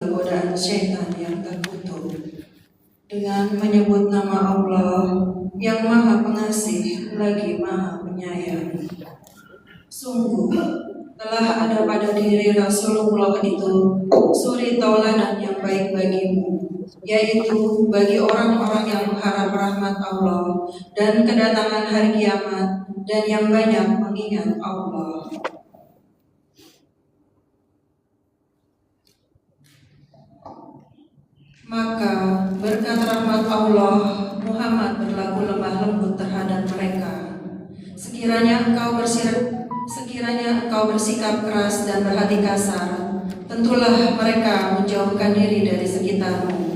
juga godaan syaitan yang terkutuk. Dengan menyebut nama Allah yang Maha Pengasih lagi Maha Penyayang. Sungguh telah ada pada diri Rasulullah itu suri tauladan yang baik bagimu, yaitu bagi orang-orang yang mengharap rahmat Allah dan kedatangan hari kiamat dan yang banyak mengingat Allah. Maka berkat rahmat Allah, Muhammad berlaku lemah lembut terhadap mereka. Sekiranya engkau bersikap keras dan berhati kasar, tentulah mereka menjauhkan diri dari sekitarmu.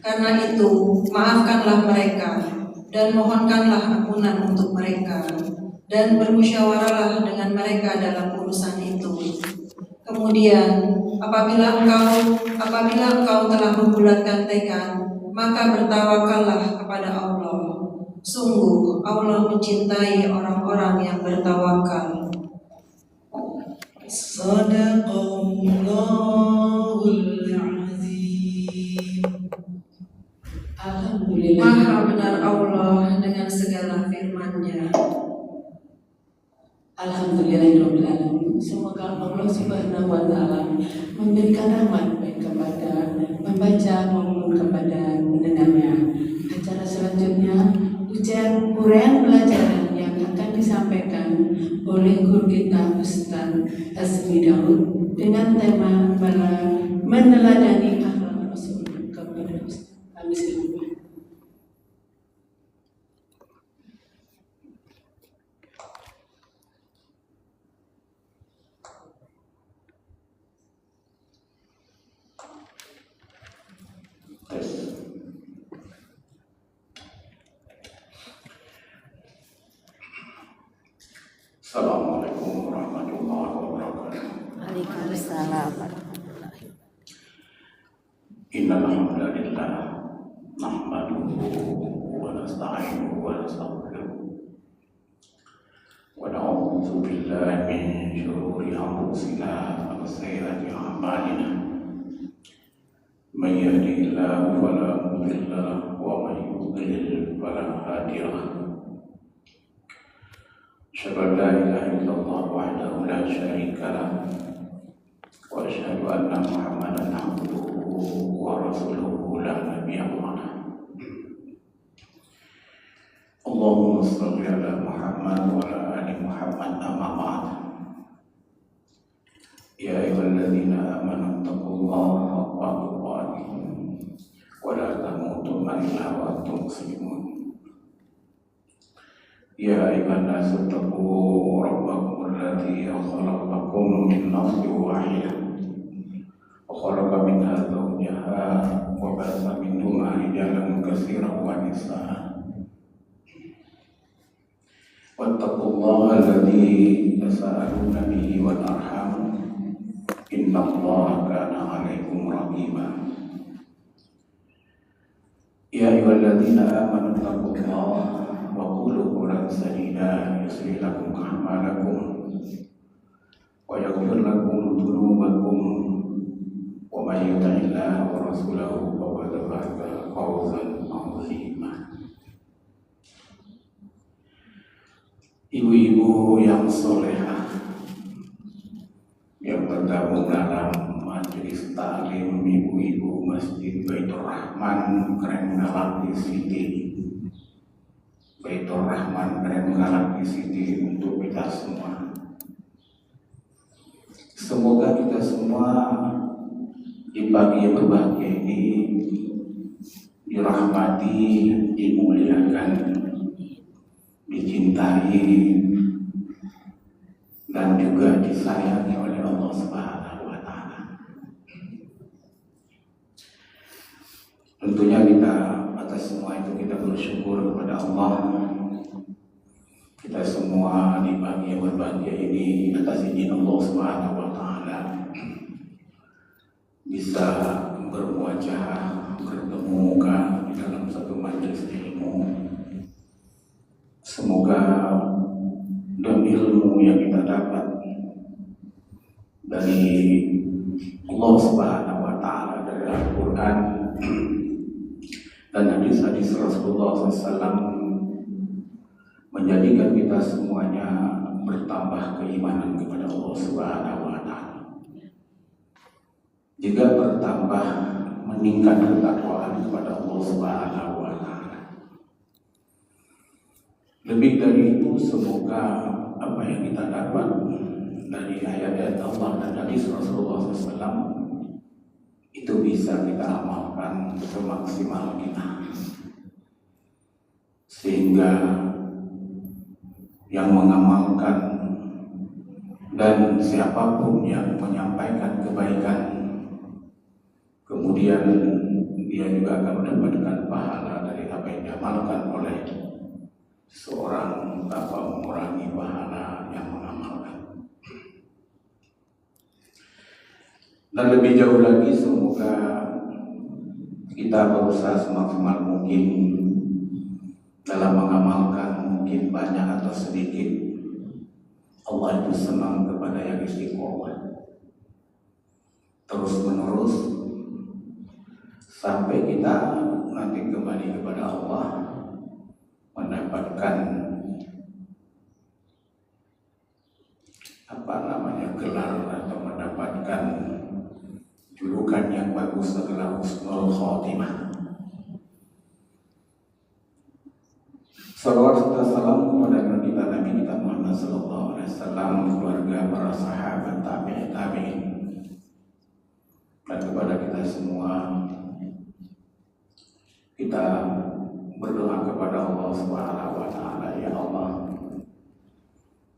Karena itu, maafkanlah mereka dan mohonkanlah ampunan untuk mereka, dan bermusyawarahlah dengan mereka dalam urusan itu. Kemudian, apabila engkau telah membulatkan tekad, maka bertawakallah kepada Allah. Sungguh Allah mencintai orang-orang yang bertawakal. Sadaqallahul azim. Alhamdulillah. Maha benar Allah dengan segala firman-Nya. Alhamdulillahirabbil alamin. Semoga Allah Subhanahu wa taala memberikan rahmat baik kepada membaca maupun kepada mendengarnya. Acara selanjutnya ujian uraian pelajaran yang akan disampaikan oleh guru kita Ustaz Hasmi Daud dengan tema meneladani akhlak Rasul. Kepada Ustaz kami silakan. Assalamualaikum warahmatullahi wabarakatuh. Waalaikumsalam warahmatullahi wabarakatuh. Innal hamdalillah nahmaduhu wa nasta'inuhu wa nastaghfiruh wa na'udzu billahi min shururi anfusina wa sayyiati a'malina. May yahdihillahu fala mudilla lahu wa may yudlil fala hadiya lahu. Asyhadu an la ilaha illallah wahdahu la syarika lahu wa asyhadu anna Muhammadan abduhu wa rasuluhu la nabiyya ba'dahu. Allahumma shalli ala Muhammad wa ala ali Muhammad amma ba'd. Ya ayyuhalladzina amanu taqullaha haqqa tuqatih wa la tamutunna illa wa antum muslimun. Ya ayyuhan nasu taqu rabbakum alladzi khalaqakum min nafsin wahidah wa khalaqa minha zawjaha wa bassa minhuma rijalan katsiran wa nisaa. Wattaqullaha alladzi tasaaluna bihi wal arham innallaha kana 'alaikum raqiba. Ya ayyuhalladzina amanu taqullaha wa qulu qawlan sadida yuslih lakum a'malakum wa yaghfir lakum dhunubakum wa may yuti'illaha wa rasulahu faqad faza fawzan 'azima. Ibu-ibu yang solehah yang tergabung dalam majelis taklim ibu-ibu Masjid Baitur Rahman Keren Galak di Siti. Baitur Rahman Keren Galak di Siti untuk kita semua. Semoga kita semua di pagi yang berbahagia ini dirahmati, dimuliakan, dicintai, dan juga disayangi oleh Allah Subhanahu wa taala. Tentunya kita atas semua itu kita bersyukur kepada Allah. Kita semua di pagi yang berbahagia ini atas izin Allah Subhanahu wa taala bisa bermuajah, bertemu muka di dalam satu majelis ilmu. Semoga dan ilmu yang kita dapat dari Allah Subhanahu wa taala, dari Dan hadis-hadis Rasulullah SAW menjadikan kita semuanya bertambah keimanan kepada Allah Subhanahu wa Ta'ala, juga bertambah meningkat ketakwaan kepada Allah Subhanahu wa Ta'ala. Lebih dari itu, semoga apa yang kita dapat dari ayat-ayat Allah dan hadis Rasulullah SAW itu bisa kita amalkan semaksimal kita, sehingga yang mengamalkan dan siapapun yang menyampaikan kebaikan kemudian dia juga akan mendapatkan pahala dari apa yang diamalkan oleh seorang tanpa mengurangi pahala yang mengamalkan. Dan lebih jauh lagi, semoga kita berusaha semaksimal mungkin dalam mengamalkan, mungkin banyak atau sedikit. Allah itu senang kepada yang istiqomah terus menerus sampai kita nanti kembali kepada Allah, mendapatkan gelar atau mendapatkan julukan yang bagus adalah husnul khotimah. Salawat serta salam kepada kita Nabi kita Muhammad sallallahu alaihi wasallam, keluarga, para sahabat, tabi'in, dan kepada kita semua. Kita berdoa kepada Allah Subhanahu wa Ta'ala, ya Allah,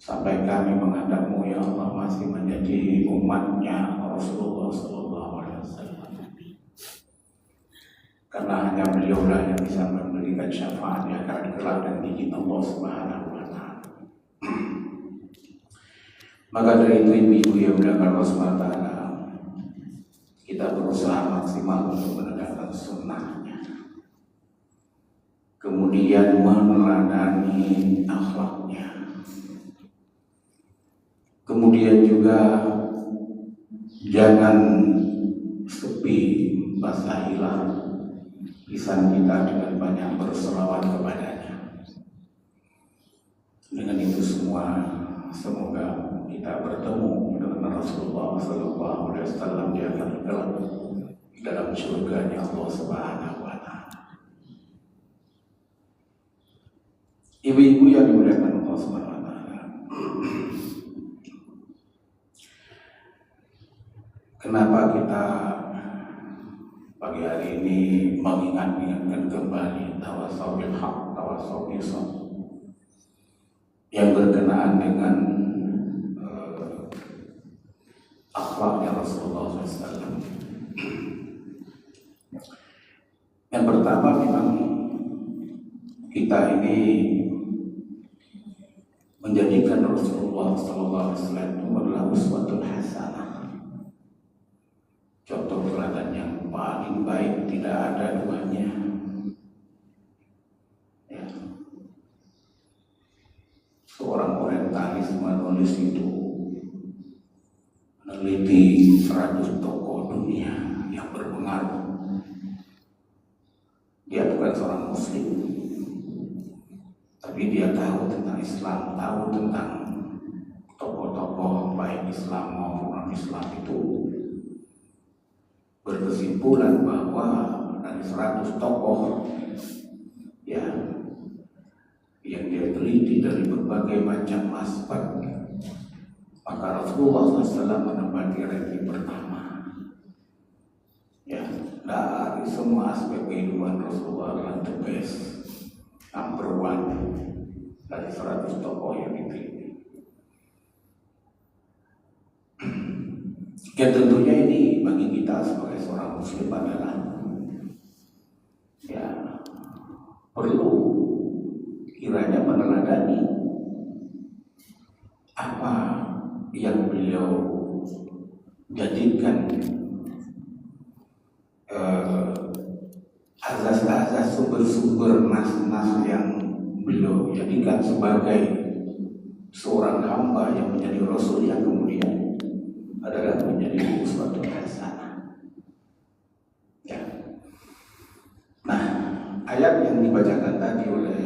sampai kami menghadap-Mu ya Allah masih menjadi umatnya Rasulullah sallallahu alaihi wasallam. Karena hanya beliaulah yang bisa memberikan syafaat yang akan kelak dan di Allah Subhanahu wa Ta'ala. Maka dari itu ibu-ibu yang belajar Allah Subhanahu wa Ta'ala, kita berusaha maksimal untuk menegakkan sunnahnya, kemudian meneladani akhlaknya, kemudian juga jangan sepi, basahilah lisan kita dengan banyak berselawat kepadanya. Dengan itu semua, semoga kita bertemu dengan Rasulullah sallallahu alaihi wasallam di akhir kelak di dalam surganya Allah Subhanahu wa Ta'ala. Ibu-ibu yang dimuliakan Allah Subhanahu wa Ta'ala, kenapa kita pagi hari ini mengingat-ingatkan kembali tawassaw bil haq, tawassaw bis sabr yang berkenaan dengan akhlaknya Rasulullah SAW. Yang pertama, memang kita ini menjadikan Rasulullah SAW itu adalah uswatul hasanah, contoh teladan yang paling baik, tidak ada duanya. Ya. Seorang orientalis menulis itu, meneliti 100 tokoh dunia yang berpengaruh. Dia bukan seorang muslim, tapi dia tahu tentang Islam, tahu tentang tokoh-tokoh baik Islam maupun non-Islam itu. Berkesimpulan bahwa dari 100 tokoh ya yang dia teliti dari berbagai macam aspek, maka Rasulullah SAW menempati ranking pertama. Ya, dari semua aspek kehidupan Rasulullah adalah the best, number one dari 100 tokoh yang diteliti. Ya tentunya ini bagi kita sebagai seorang muslim adalah ya perlu kiranya meneladani apa yang beliau jadikan azas-azas sumber-sumber nas-nas yang beliau jadikan sebagai seorang hamba yang menjadi rasul yang kemudian adalah menjadi uswatul hasanah. Ya. Nah, ayat yang dibacakan tadi oleh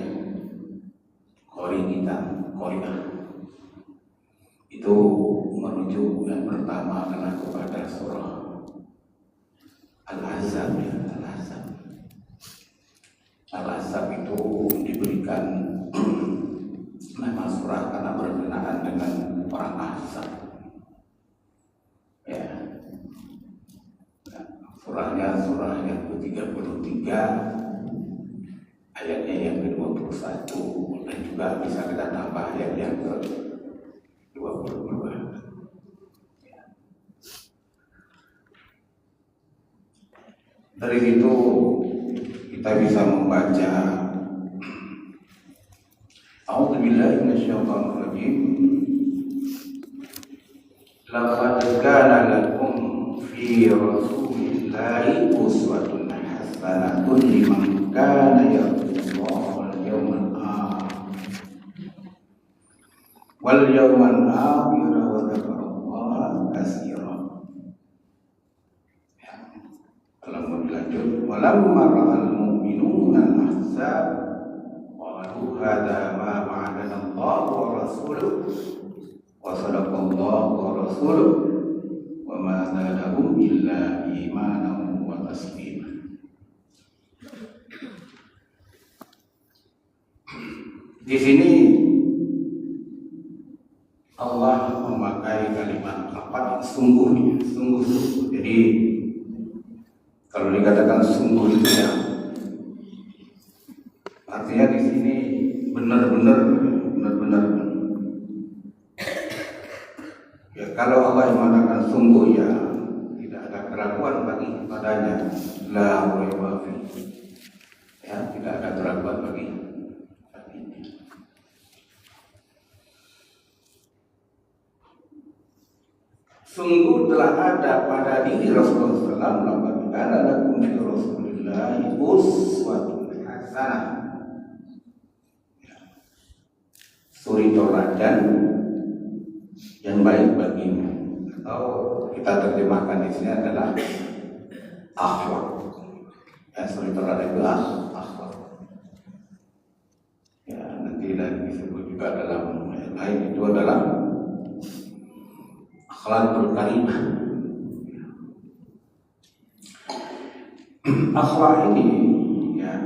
qori kita, qori'ah, itu merujuk yang pertama adalah kepada surah Al-Ahzab. Al-Ahzab itu diberikan nama surah karena berkenaan dengan perang Ahzab. Ya. Surahnya surah yang ke-33, ayatnya yang ke-21, dan juga bisa kita tambah ayat yang ke-22. Dari itu kita bisa membaca A'udzubillahi minasyaitonirrajim. Laqad kana lakum fi rasulillahi uswatun hasanatun liman kana yarjullaha wal yawmal akhir wa dzakarallaha katsiran. Lalu dilanjut, walamma ra'al mu'minuna al-ahzab qalu hadza ma wa'adana Allah wa rasuluhu wa sadaqallahu wa rasuluhu wa ma zadahum illa imanan wa taslima. Di sini Allah memakai kalimat sungguh. Jadi kalau dikatakan sungguh itu ya, artinya di sini benar-benar. Ya, kalau Allah yang mengatakan sungguh ya, tidak ada keraguan bagi padanya. La raiba fi. Ya, tidak ada keraguan baginya. Sungguh telah ada pada diri Rasulullah SAW karena lakum fi Rasulillahi uswatun hasanah, suri tauladan yang baik bagimu, atau kita terjemahkan di sini adalah akhlak. Ya, suri tauladan itu akhlak. Ya, nanti disebut juga dalam ayat lain itu adalah akhlakul karimah. Akhlak ini ya,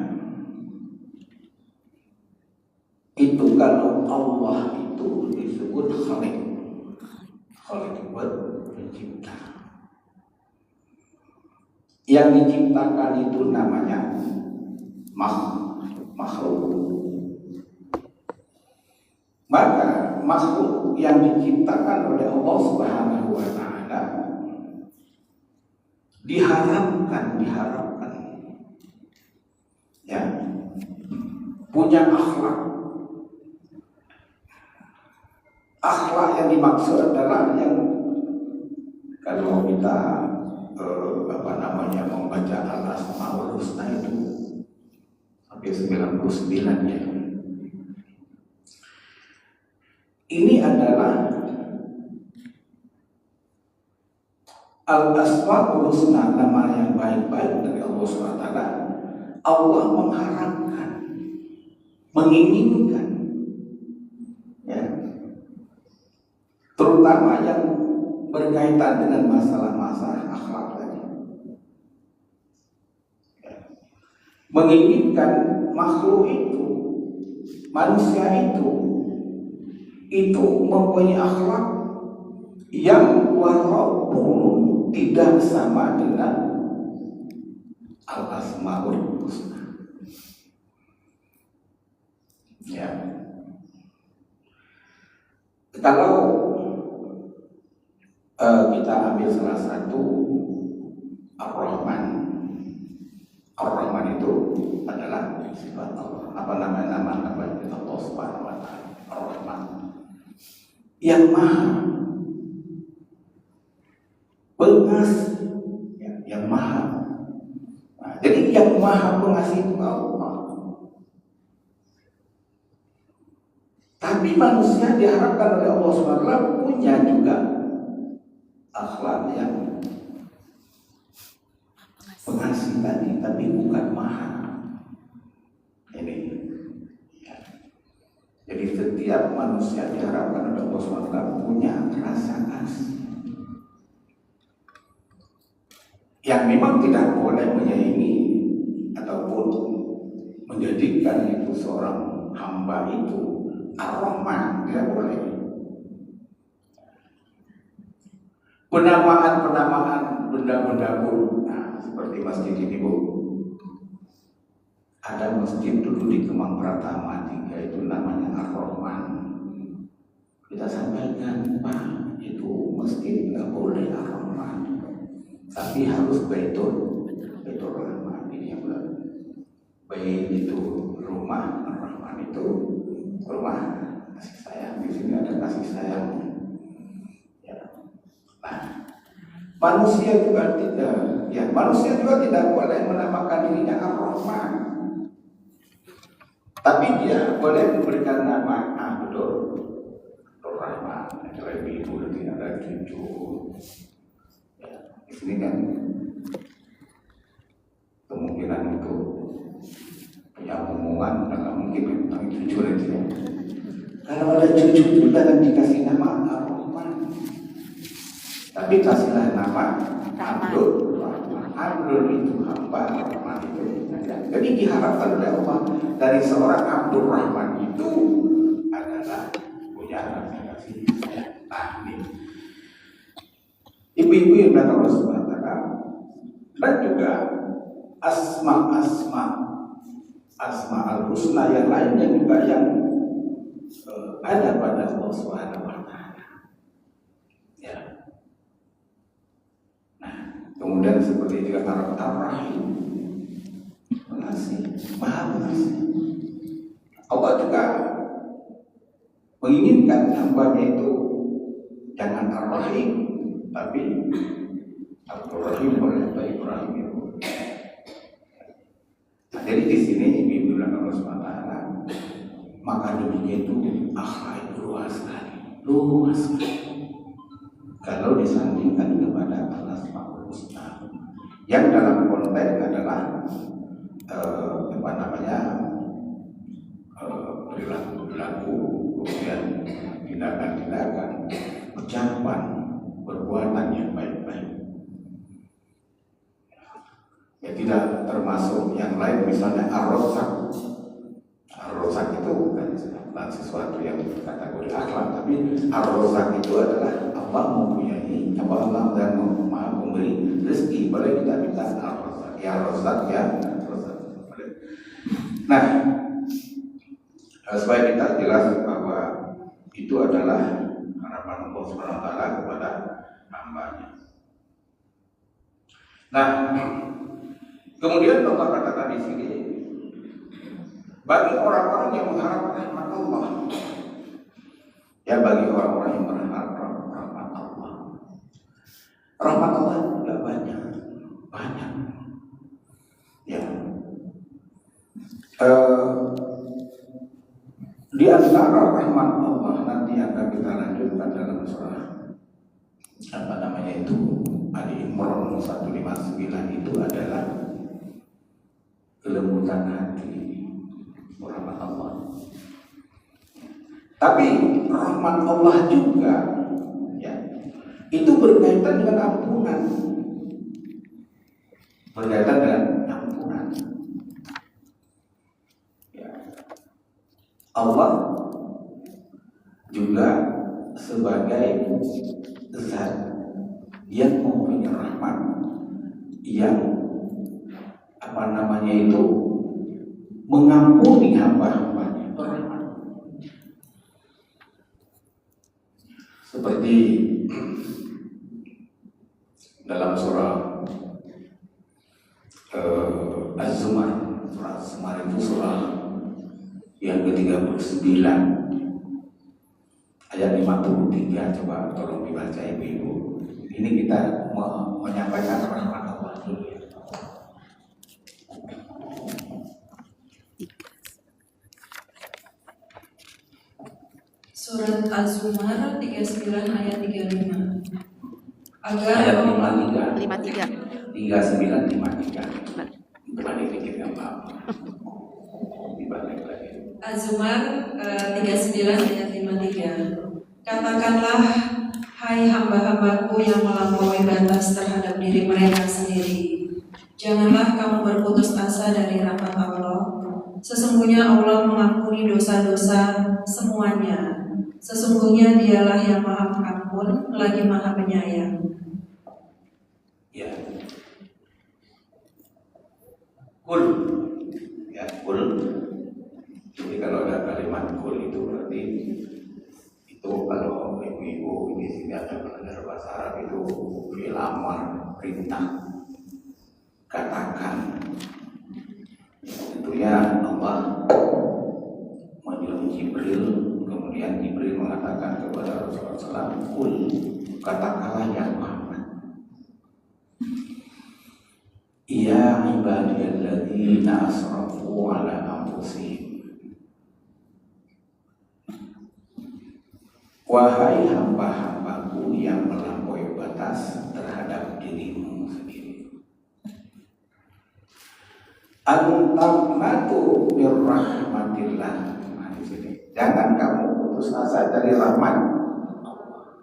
itu kalau Allah itu disebut khaliq buat pencipta. Yang diciptakan itu namanya makhluk. Maka makhluk yang diciptakan oleh Allah Subhanahu wa Ta'ala diharapkan ya, punya akhlak. Akhlak yang dimaksud adalah yang kalau kita membaca Al-Asmaul Husna itu sampai 99 ya. Ini adalah Al-Asmaul Husna, nama yang baik-baik dari Allah SWT. Allah mengharapkan, menginginkan, ya, terutama yang berkaitan dengan masalah-masalah akhlak tadi. Ya. Menginginkan makhluk itu, manusia itu mempunyai akhlak yang walaupun tidak sama dengan Al-Asmaul Husna. Ya. Kalau kita ambil salah satu Ar-Rahman. Ar-Rahman itu adalah sifat Allah. Apa nama Allah Subhanahu wa Ta'ala? Ar-Rahman. Yang maha pengasih, ya, yang maha. Nah, jadi yang maha pengasih itu Allah. Tapi manusia diharapkan oleh Allah SWT punya juga akhlak yang pengasih tadi, tapi bukan maha. setiap manusia diharapkan oleh Allah SWT punya rasa kasih yang memang tidak boleh menyaingi ataupun menjadikan itu seorang hamba itu ar-Rahman, tidak boleh. Penamaan benda-benda pun, nah, seperti masjid ini Bu, ada masjid dulu di Kemang Pratama 3 itu namanya ar-Rahman. Kita sampaikan, Pak, itu masjid nggak boleh ar-Rahman, tapi harus Baitul Rahman. Ini yang benar. Bait itu rumah, ar-Rahman itu rumah kasih sayang. Di sini ada kasih sayang. Ya. Nah, manusia juga tidak boleh menamakan dirinya ar-Rahman, tapi dia boleh memberikan nama Abdul Rahman. Ada ibu, ada cucu. Ya, di sini kan kemungkinan untuk punya omongan nggak mungkin tentang cucu itu. Kalau ada cucu juga kan dikasih nama Ar-Rahman, tapi kasihlah nama Abdul Rahman. Abdul itu hamba, Rahman itu. Jadi diharapkan oleh Allah dari seorang Abdul Rahman itu adalah punya rasa kasih sayang. Nah, ini ibu-ibu yang datang Allah SWT, dan juga asma al-husna yang lainnya juga yang ada pada Allah SWT. Ya. Nah, kemudian seperti juga Ar-Rahim, pengasih, maha pengasih. Allah juga menginginkan hambanya itu jangan Ar-Rahim, tapi Ar-Rahim oleh Ibrahim itu. Nah, jadi di sini ibu bilang Allah SWT, maka demikian itu akhlak luas sekali. Kalau disandingkan kepada Al-Asmaul Husna, yang dalam konteks adalah perilaku, kemudian tindakan, ucapan, perbuatan yang baik-baik. Ya, tidak termasuk yang lain, misalnya ar-Razzaq. Ar-Razzaq itu bukan sesuatu yang kategori akhlak, tapi ar-Razzaq itu adalah Allah mempunyai, Allah yang maha memberi rezeki. Boleh kita minta ar-Razzaq, ya Razzaq, ya Razzaq. Nah, supaya kita jelas bahwa itu adalah harapan Allah SWT kepada hambanya. Nah, kemudian Allah katakan di sini, bagi orang-orang yang mengharap rahmat Allah, ya bagi orang-orang yang berharap rahmat Allah, rahmat Allah juga banyak. Ya, di antara rahmat Allah nanti akan kita lanjutkan dalam surah Ali Imran 159 itu adalah kelembutan hati, rahmat Allah. Tapi rahmat Allah juga, ya, itu berkaitan dengan ampunan. Ya. Allah juga sebagai zat yang mempunyai rahmat, yang mengampuni hamba-hambanya, berrahmat. Seperti dalam surah Az-Zumar, surah Az-Zumar itu surah yang ke-39 ayat 53, coba tolong dibaca ibu-ibu. Ini kita menyampaikan rahmat Allah dulu ya. Surat Az-Zumar 39 ayat 35. Agar Ayat Allah 53. 3953. Kembali dikit ya Pak. Dibalik lagi. Az-Zumar 39 ayat 53. Katakanlah, hai hamba-hambaku yang melampaui batas terhadap diri mereka sendiri, janganlah kamu berputus asa dari rahmat Allah. Sesungguhnya Allah mengampuni dosa-dosa semuanya. Sesungguhnya Dialah yang Maha Pengampun lagi Maha Penyayang. Ya. Kul. Ya, kul. Jadi kalau ada kalimat kul itu berarti itu kalau ibu-ibu di sini ada belajar bahasa Arab itu fi'il amar, perintah, katakan. Tentunya Allah menyuruh Jibril, kemudian Jibril mengatakan kepada Rasulullah SAW, kul, katakanlah ya Muhammad, ya ibadiyalladzina asrafu ala anfusihim, wahai hamba-hambaku yang melampaui batas terhadap dirimu sendiri, antamatu birrahmatillah. Nah, di sini jangan kamu putus asa dari rahmat Allah.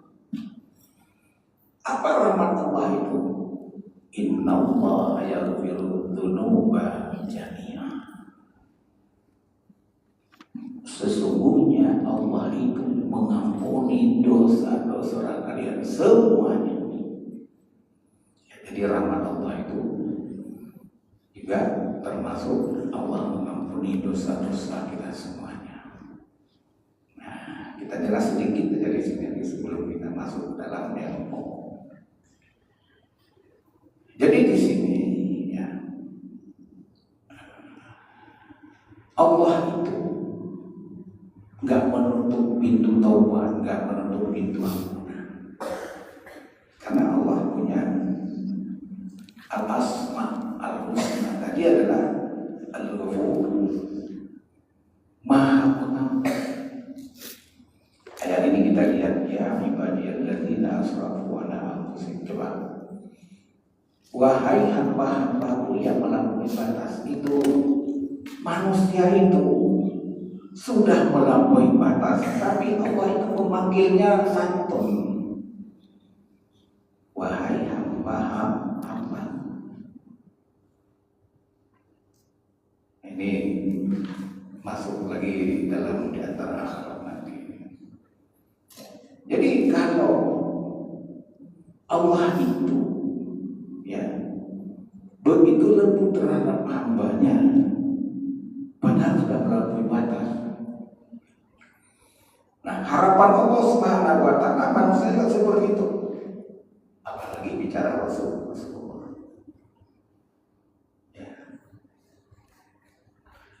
Apa rahmat Allah itu? Innallaha yaghfiru dzunuba jami'a. Sesungguhnya Allah itu mengampuni dosa-dosa kalian semuanya. Jadi rahmat Allah itu juga termasuk Allah mengampuni dosa-dosa kita semuanya. Nah, kita jelas sedikit dari sini sebelum kita masuk dalam yang pokok. Jadi di sini ya, Allah itu nggak menutup pintu taubat, nggak menutup pintu ampunan, karena Allah punya al-asma al-husna. Tadi adalah al-ghafur, Maha Pengampun. Ayat ini kita lihat, ya ibadiyalladzina asrafu ala anfusihim. Coba, wahai hamba-hambaku yang melampaui batas. Itu manusia itu sudah melampaui batas, tapi Allah itu memanggilnya santun. Wahai hamba-hamba. Ini masuk lagi dalam di antara akhlak nanti. Jadi kalau Allah itu ya begitu lembut terhadap hambanya, padahal sudah melampaui batas. Nah, harapan Allah Subhanahu wa Ta'ala manusia tidak seperti itu. Apalagi bicara Rasulullah. Ya.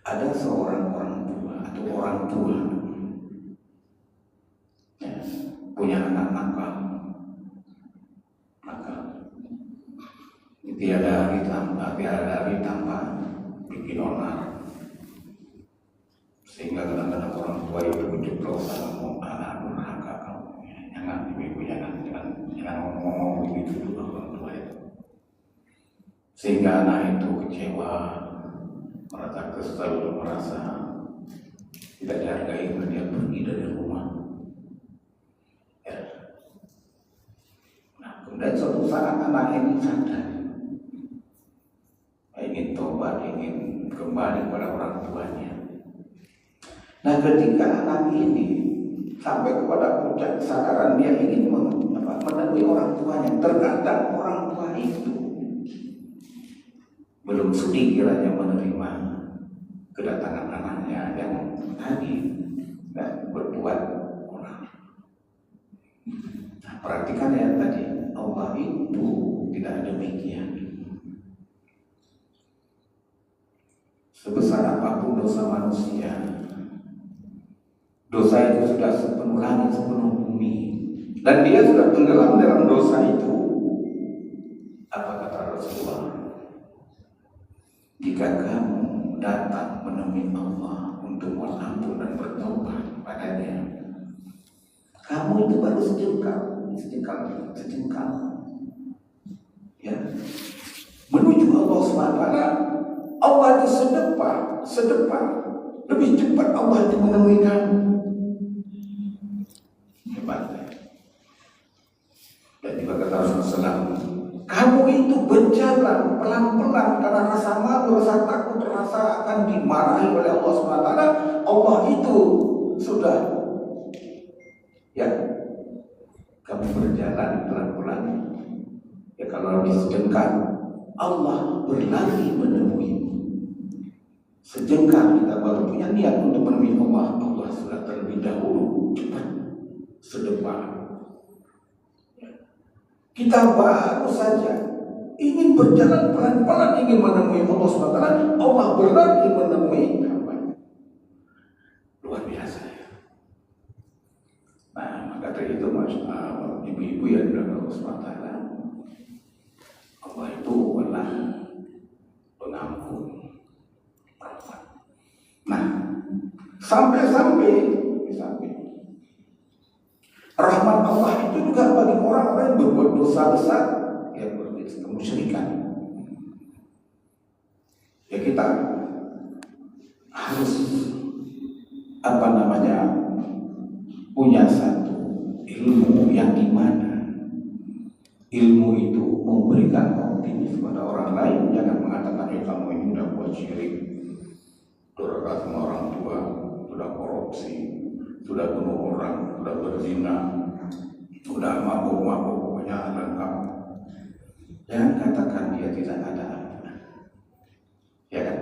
Ada seorang orang tua atau orang tua ya, punya anak nakal. Tiada hari tanpa bikin onar, sehingga kadang-kadang orang tua itu menjeblosan ngomong anak durhaka kamu. Jangan ibu, jangan ngomong begitu dulu orang tua itu, sehingga anak itu kecewa, merasa kesal, merasa tidak dihargai, dia pergi dari rumah. Ya. Nah, kemudian suatu saat anak ini sadar, ingin tobat, ingin kembali kepada orang tuanya. Nah, ketika anak ini sampai kepada puncak kesadaran, dia ingin menemui orang tuanya. Terkadang orang tua itu belum sudi kiranya menerima kedatangan anaknya yang tadi dan berbuat orang. Nah, perhatikan ya tadi, Allah itu tidak demikian. Sebesar apapun dosa manusia, dosa itu sudah sepenuh langit, sepenuh bumi, dan dia sudah tenggelam dalam dosa itu. Apa kata Rasulullah? Jika kamu datang menemui Allah untuk mohon ampun dan bertobat padanya, kamu itu baru sejengkal, ya, menuju Allah SWT. Allah itu sedepan lebih cepat Allah itu menemui kamu. Hebat. Dan juga kata Rasulullah, kamu itu berjalan pelan-pelan karena rasa malu, rasa takut, rasa akan dimarahi oleh Allah SWT. Allah itu sudah, ya, kamu berjalan pelan-pelan. Ya kalau disejengkal, Allah berlari menemui. Sejengkal kita baru punya niat untuk menemui Allah, Allah sudah terlebih dahulu cepat sedepan. Kita baru saja ingin berjalan pelan-pelan, ingin menemui Allah SWT, Allah berlari menemui hamba. Luar biasa ya. Nah, maka dari itu ibu-ibu yang dibilang Allah SWT, Allah itu adalah pengampun. Nah, sampai rahmat Allah itu juga bagi orang-orang yang berbuat dosa besar, ya seperti kemusyrikan. Ya kita harus punya satu ilmu yang dimana ilmu itu memberikan optimis kepada orang lain. Jangan mengatakan kamu ini sudah buat syirik, durhaka sama orang tua, sudah korupsi, sudah bunuh orang, sudah berzina, sudah mabuk-mabuk, pokoknya lengkap. Jangan katakan dia tidak ada ampun. Ya kan?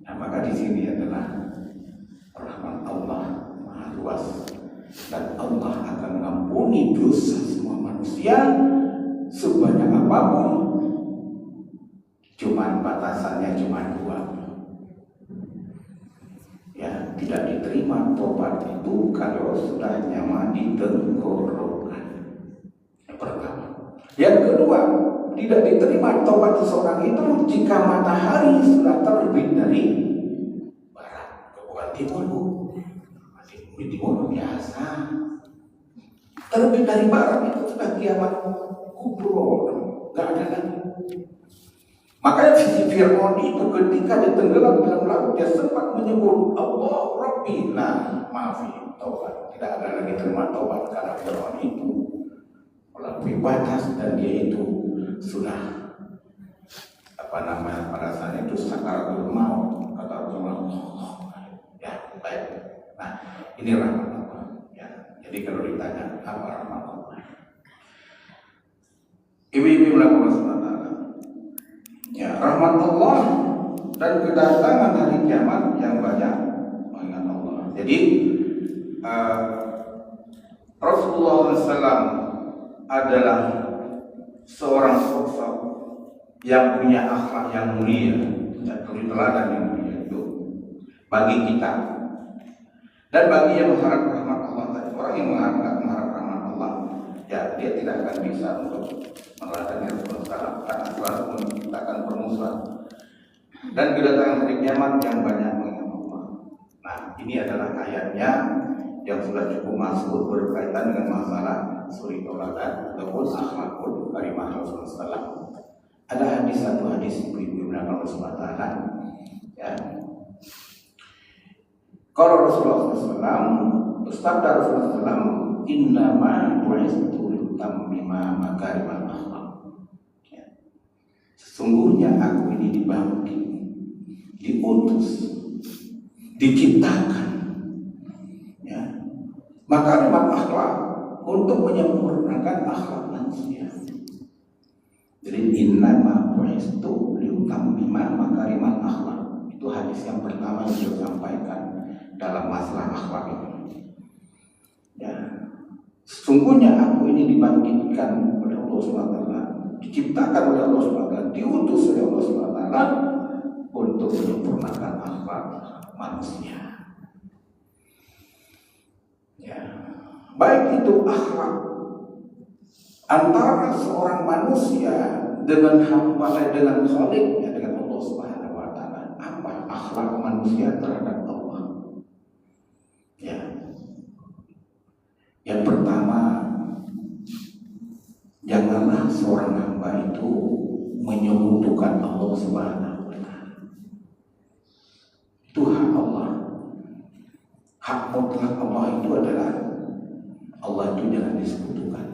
Nah, maka di sini adalah rahmat Allah Maha luas, dan Allah akan mengampuni dosa semua manusia sebanyak apapun. Cuman batasannya cuma 2. Ya, tidak diterima tobat itu kalau sudah nyaman di tenggorokan. Yang pertama. Yang kedua, tidak diterima tobat seseorang itu jika matahari sudah terbit dari barat, bukan timur. Di timur biasa. Terbit dari barat itu sudah kiamat kubro, nggak ada lagi. Makanya si Fir'aun itu ketika dia tenggelam dalam laut, dia sempat menyebut Allah Rabbi. Nah, maaf ya, taubat. Tidak ada lagi terima taubat karena Fir'aun itu melampaui batas, dan dia itu sudah pada saat itu sakaratul maut. Kata Rasulullah, ya baik. Nah, ini rahmat Allah. Ya, jadi kalau ditanya apa rahmat Allah, ibu-ibu melakukan SWT. Ya, rahmat Allah dan kedatangan hari kiamat yang banyak mengingat Allah. Jadi Rasulullah SAW adalah seorang sosok yang punya akhlak yang mulia, dan teladan yang mulia itu bagi kita dan bagi yang mengharap rahmat Allah. Orang yang mengharap rahmat Allah, ya dia tidak akan bisa untuk meneladani Rasulullah karena selalu menciptakan permusuhan. Dan kedatangan hari kiamat yang banyak mengingat Allah. Nah, ini adalah ayatnya yang sudah cukup masuk berkaitan dengan masalah suri toladan ataupun akhlakul karimah Rasulullah. Ada satu hadis ibu-ibu yang Rasulullah Taala, ya. Kalau Rasulullah SAW bersabda Rasulullah, innama bu'istu litammima makarimal akhlak. Sesungguhnya aku ini dibangkit, diutus, diciptakan, ya, makarimal akhlak, untuk menyempurnakan akhlak manusia. Jadi innama bu'istu litammima makarimal akhlak. Itu hadis yang pertama yang beliau sampaikan dalam masalah akhlak ini. Ya, sesungguhnya aku ini dibangkitkan oleh Allah SWT, diciptakan oleh Allah SWT, diutus oleh Allah SWT untuk menyempurnakan akhlak manusia. Ya, baik itu akhlak antara seorang manusia dengan hamba, dengan Khaliknya, dengan Allah Subhanahu wa Ta'ala. Apa akhlak manusia terhadap Allah? Ya. Yang pertama, janganlah seorang hamba itu menyekutukan Allah Subhanahu wa Ta'ala. Itu hak Allah. hak mutlak Allah itu adalah Allah itu jangan disekutukan.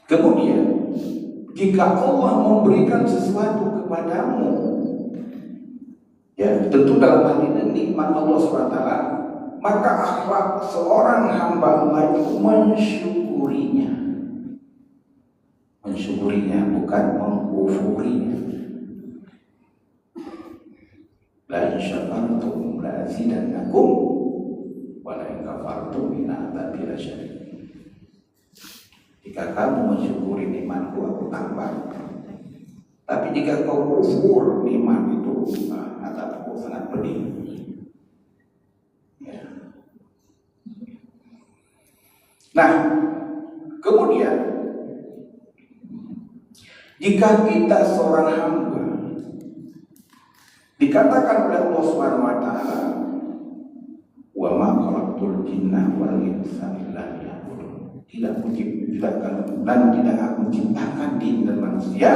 Kemudian jika Allah memberikan sesuatu kepadamu, ya tentu dalam hal ini nikmat Allah SWT, maka akhlak seorang hamba Allah itu mensyukurinya. Mensyukurinya bukan mengkufurinya. La in syakartum la azidannakum wa la in kafartum inna adzabi lasyadid. Jika kamu mensyukuri nikmatku, aku tambah. Tapi jika kau kufur nikmat itu, azabku sangat pedih. Ya. Nah, kemudian jika kita seorang hamba dikatakan oleh Allah Subhanahu wa taala, wa ma khalaqtul jinna wal insa illa liya'budun. Tidak aku ciptakan jin dan manusia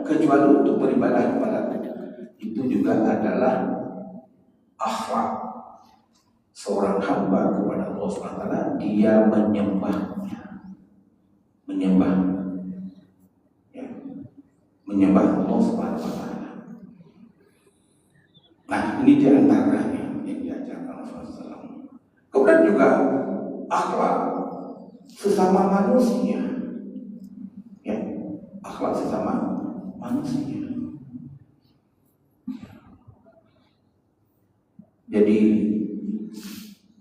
kecuali untuk beribadah kepada-Ku. Itu juga adalah akhlak seorang hamba kepada Allah SWT. Dia menyembahnya, menyembah Allah SWT. Nah, ini diantaranya yang diajarkan Rasulullah SAW. Kemudian juga akhlak sesama manusia, ya, akhlak sesama manusia. Jadi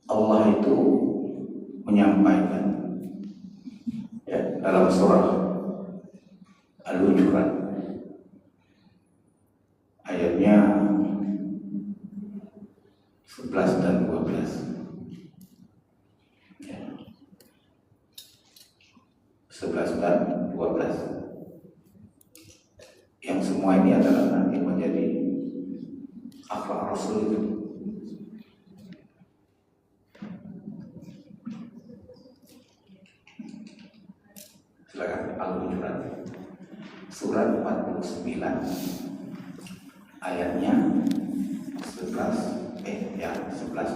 Allah itu menyampaikan, ya, dalam surah Al-Hujurat ayatnya 11 dan 12. 11 dan 12 yang semua ini adalah nanti menjadi akhlak Rasul itu. Silakan Al-Hujurat surat 49 ayatnya 11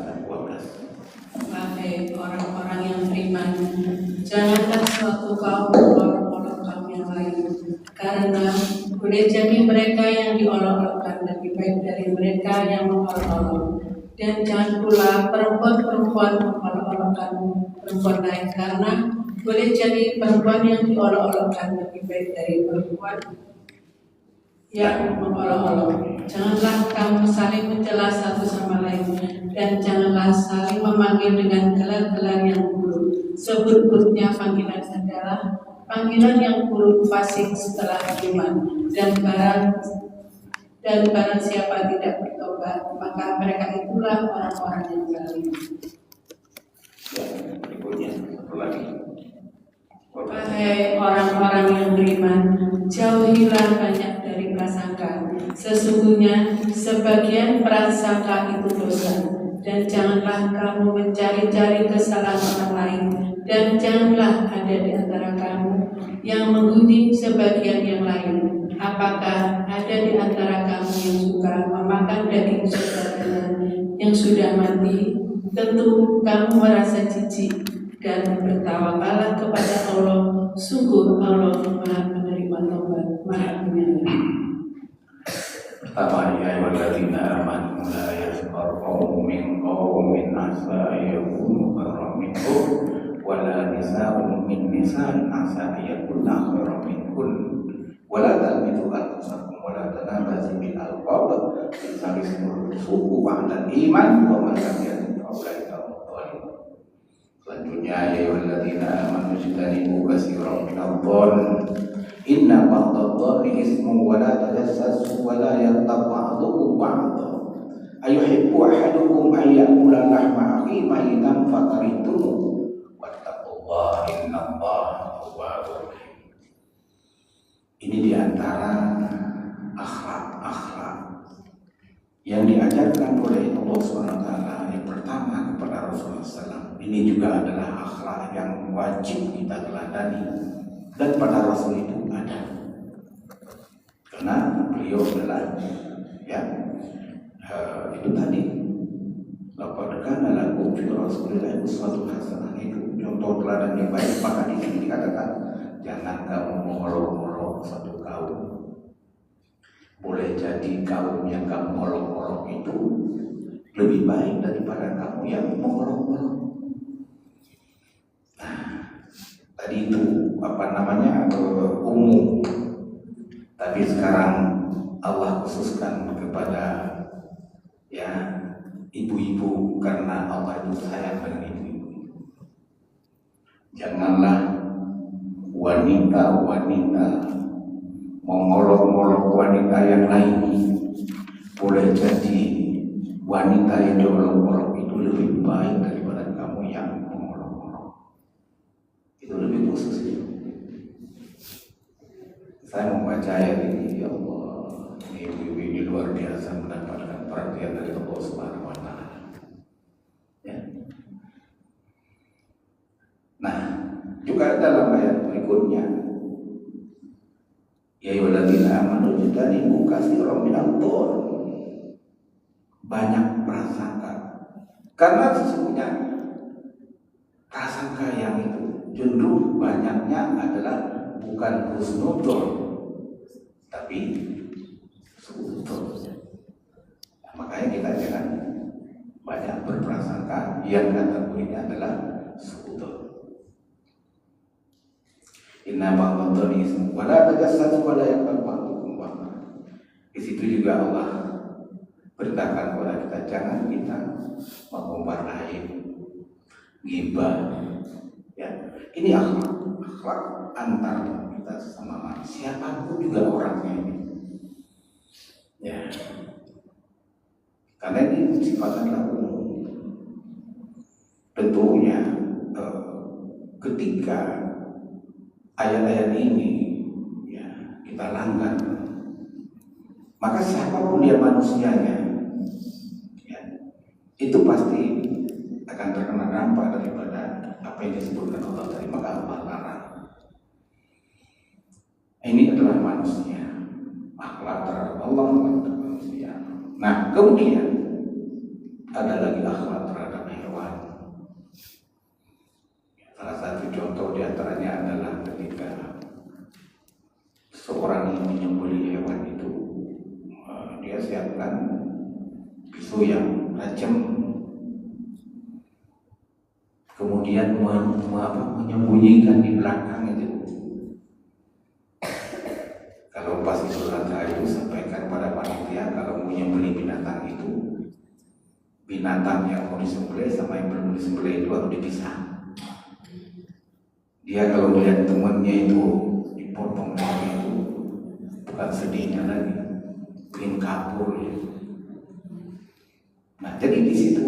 dan 12. Wahai orang-orang yang beriman, janganlah suatu kaum mengolok-olok kaum yang lain, karena boleh jadi mereka yang diolok-olokkan lebih baik dari mereka yang mengolok-olok. Dan jangan pula perempuan-perempuan mengolok-olokkan perempuan lain, karena boleh jadi perempuan yang diolok-olokkan lebih baik dari perempuan yang mengolok-olok. Janganlah kamu saling mencela satu sama lain, dan janganlah saling memanggil dengan gelar-gelar yang buruk. Seburuk-buruknya panggilan adalah panggilan yang buruk fasik setelah iman. Dan barang siapa tidak bertobat, maka mereka itulah orang-orang yang zalim. Berikutnya satu lagi. Wahai orang-orang yang beriman, jauhilah banyak dari prasangka. Sesungguhnya sebagian prasangka itu dosa. Dan janganlah kamu mencari-cari kesalahan orang lain. Dan janganlah ada di antara kamu yang menggunjing sebagian yang lain. Apakah ada di antara kamu yang suka memakan daging saudaranya yang sudah mati? Tentu kamu merasa jijik dan bertawakallah kepada Allah. Sungguh Allah Maha menerima taubat, Maha penyayang. Pertama, ya ayyuhalladzina amanu la yaskhar qaumun min qaumin asa yakunu khairan minhum wa la nisa'un min nisa'in asa yakunna khairan minhun wa la talmizu anfusakum wa la tanabazu bil alqab bisarismul fusuq ba'da iman wa man lam yatub fa ulaika hum dhalimun. Selanjutnya, ya ayyuhalladzina amanu ijtanibu katsiran minadh-dhann inna ba'dadh-dhanni ismun wa la tajassasu wa la yaghtab ba'dukum ba'dhan ayuhibbu ahadukum an ya'kula lahma akhihi maytan fakarihtum wattaqullaha innallaha tawwabur rahim. Ini diantara akhlak-akhlak yang diajarkan oleh Allah SWT yang pertama kepada Rasulullah SAW. Ini juga adalah akhlak yang wajib kita teladani, dan pada Rasul itu ada, karena beliau adalah itu tadi Laqad kana lakum fi Rasulillahi uswatun hasanah. Itu contoh teladan yang baik. Maka di sini dikatakan jangan kamu mengolok-olok satu kaum. Boleh jadi kaum yang kamu olok-olok itu lebih baik daripada kamu yang mengolok-olok. Nah, tadi itu umum. Tapi sekarang Allah khususkan kepada ibu-ibu, karena Allah itu sayang dengan ibu-ibu. Janganlah wanita-wanita mengolok-olok wanita yang lain. Boleh jadi wanita yang diolok-olok itu lebih baik daripada kamu yang mengolok-olok. Itu lebih khusus ya. Saya membaca ayat ini, ya Allah, ibu-ibu ini luar biasa mendapatkan perhatian dari Allah Subhanahu wa Ta'ala. Ya. Nah, juga dalam ayat berikutnya, ya ayyuhalladzina amanu ijtanibu katsiran minadh-dhon. Banyak prasangka. Karena sesungguhnya prasangka yang itu cenderung banyaknya adalah bukan husnudzon, tapi suudzon. Nah, makanya kita jangan banyak berprasangka yang kategorinya adalah suudzon. Inna ba'dadh-dhani ism wa la tajassadu wa la yaghtab ba'dukum ba'dan. Di situ juga Allah perintahkan kepada kita jangan kita mengumbar aib, ghibah. Ya, ini akhlak antar kita sama manusia, siapapun juga orangnya ini. Ya, karena ini sifatnya umum. Tentunya ketika ayat-ayat ini kita langgar, maka siapapun dia manusianya, itu pasti akan terkena dampak daripada apa yang disebutkan Allah tadi. Maka Allah larang. Ini adalah manusia, akhlak terhadap Allah, akhlak terhadap manusia. Nah, kemudian ada lagi akhlak terhadap hewan. Salah satu contoh diantaranya adalah ketika seorang yang menyembelih hewan itu, dia siapkan pisau yang tajam, kemudian menyembunyikan di belakang itu. Kalau pas Idul Adha itu sampaikan pada panitia, kalau menyembelih binatang itu, binatang yang mau disembelih sama yang belum disembelih itu harus dipisah. Dia kalau melihat temannya itu dipotong itu, bukan sedihnya lagi, ingin kabur ya. Nah, jadi di situ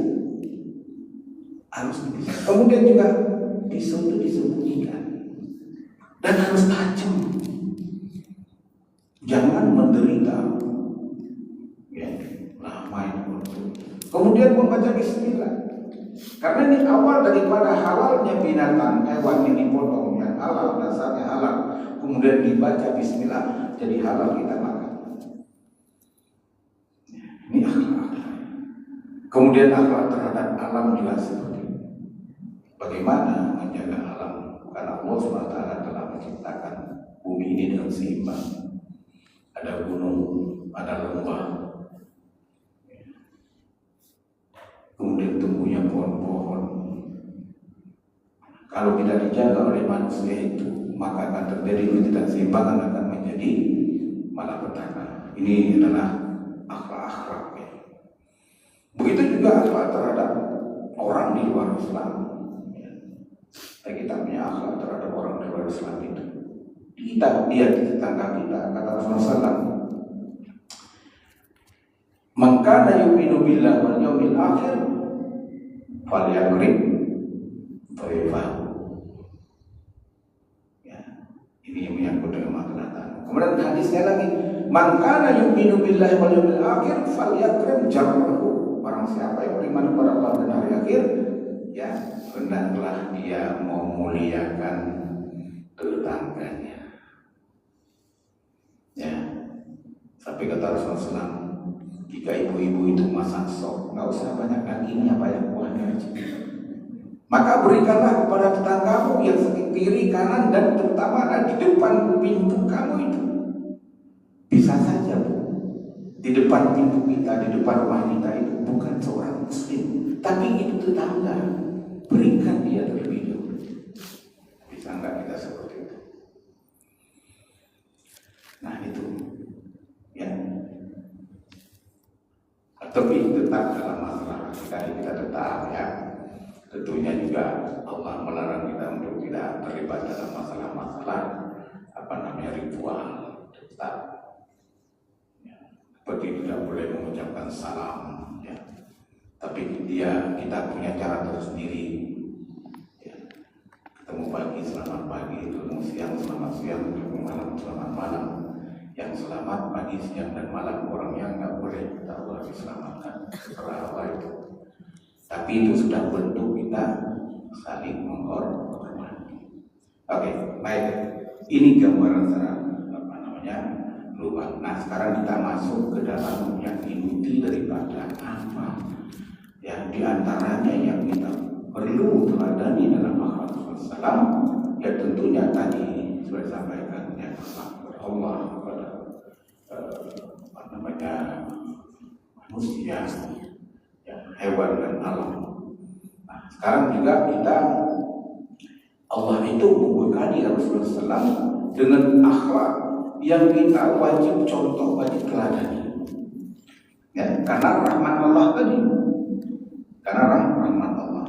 harus dipisah. Kemudian juga pisau itu disembunyikan dan harus tajam. Jangan menderita. Ya, lama itu. Kemudian membaca bismillah. Karena ini awal daripada halalnya binatang, hewan yang dipotong yang halal, dasarnya halal. Kemudian dibaca bismillah, jadi halal kita makan. Ini akhlak. Kemudian akhlak terhadap alam juga seperti ini. Bagaimana menjaga alam? Karena Allah SWT telah menciptakan bumi ini dengan seimbang. Ada gunung, ada lembah, kemudian tumbuhnya pohon-pohon. Kalau tidak dijaga oleh manusia itu, maka akan terjadi ketidakseimbangan, akan menjadi malapetaka. Ini adalah akhlak-akhlak. Begitu juga akhlak terhadap orang di luar Islam. Kita punya akhlak terhadap orang di luar Islam itu. Kita, dia di tetangga kita, kata Rasulullah SAW, "Man kana yu'minu billahi wal yawmil akhir falyakrim dhaifahu." Ya, ini yang menyangkut dengan makanan. Kemudian hadisnya lagi, "Man kana yu'minu billahi wal yawmil akhir falyakrim jarahu." Barang siapa yang beriman kepada Allah dan hari akhir, ya hendaklah dia memuliakan tetangganya. Ya, tapi kata Rasulullah SAW, jika ibu-ibu itu masak sop, nggak usah banyak dagingnya, banyak haji. Maka berikanlah kepada tetanggamu yang kiri, kanan, dan terutama di depan pintu kamu itu. Bisa saja Bu, di depan pintu kita, di depan rumah kita itu bukan seorang muslim, tapi itu tetangga. Berikan dia terlebih dahulu. Bisa nggak kita seperti itu? Nah itu, ya. Tapi tetap dalam masalah kita tetap ya. Tentunya juga Allah melarang kita untuk tidak terlibat dalam masalah-masalah ritual. Tetap ya. Seperti tidak boleh mengucapkan salam ya. Tapi kita punya cara tersendiri ya. Ketemu pagi selamat pagi, ketemu siang selamat siang, ketemu malam selamat malam. Yang selamat pagi, siang, dan malam orang yang nggak boleh kita diselamatkan setelah apa itu. Tapi itu sudah bentuk kita saling menghormati. Oke, baik. Ini gambaran secara global. Nah, sekarang kita masuk ke dalam yang inti daripada apa yang diantaranya yang kita perlu teladani dalam akhlak Islam. Ya tentunya tadi sudah disampaikan yang Allah kepada manusia, ya, hewan dan alam. Nah, sekarang juga Allah itu membekali Rasulullah SAW dengan akhlak yang kita wajib contoh, wajib teladani. Ya, karena rahmat Allah tadi, karena rahmat Allah.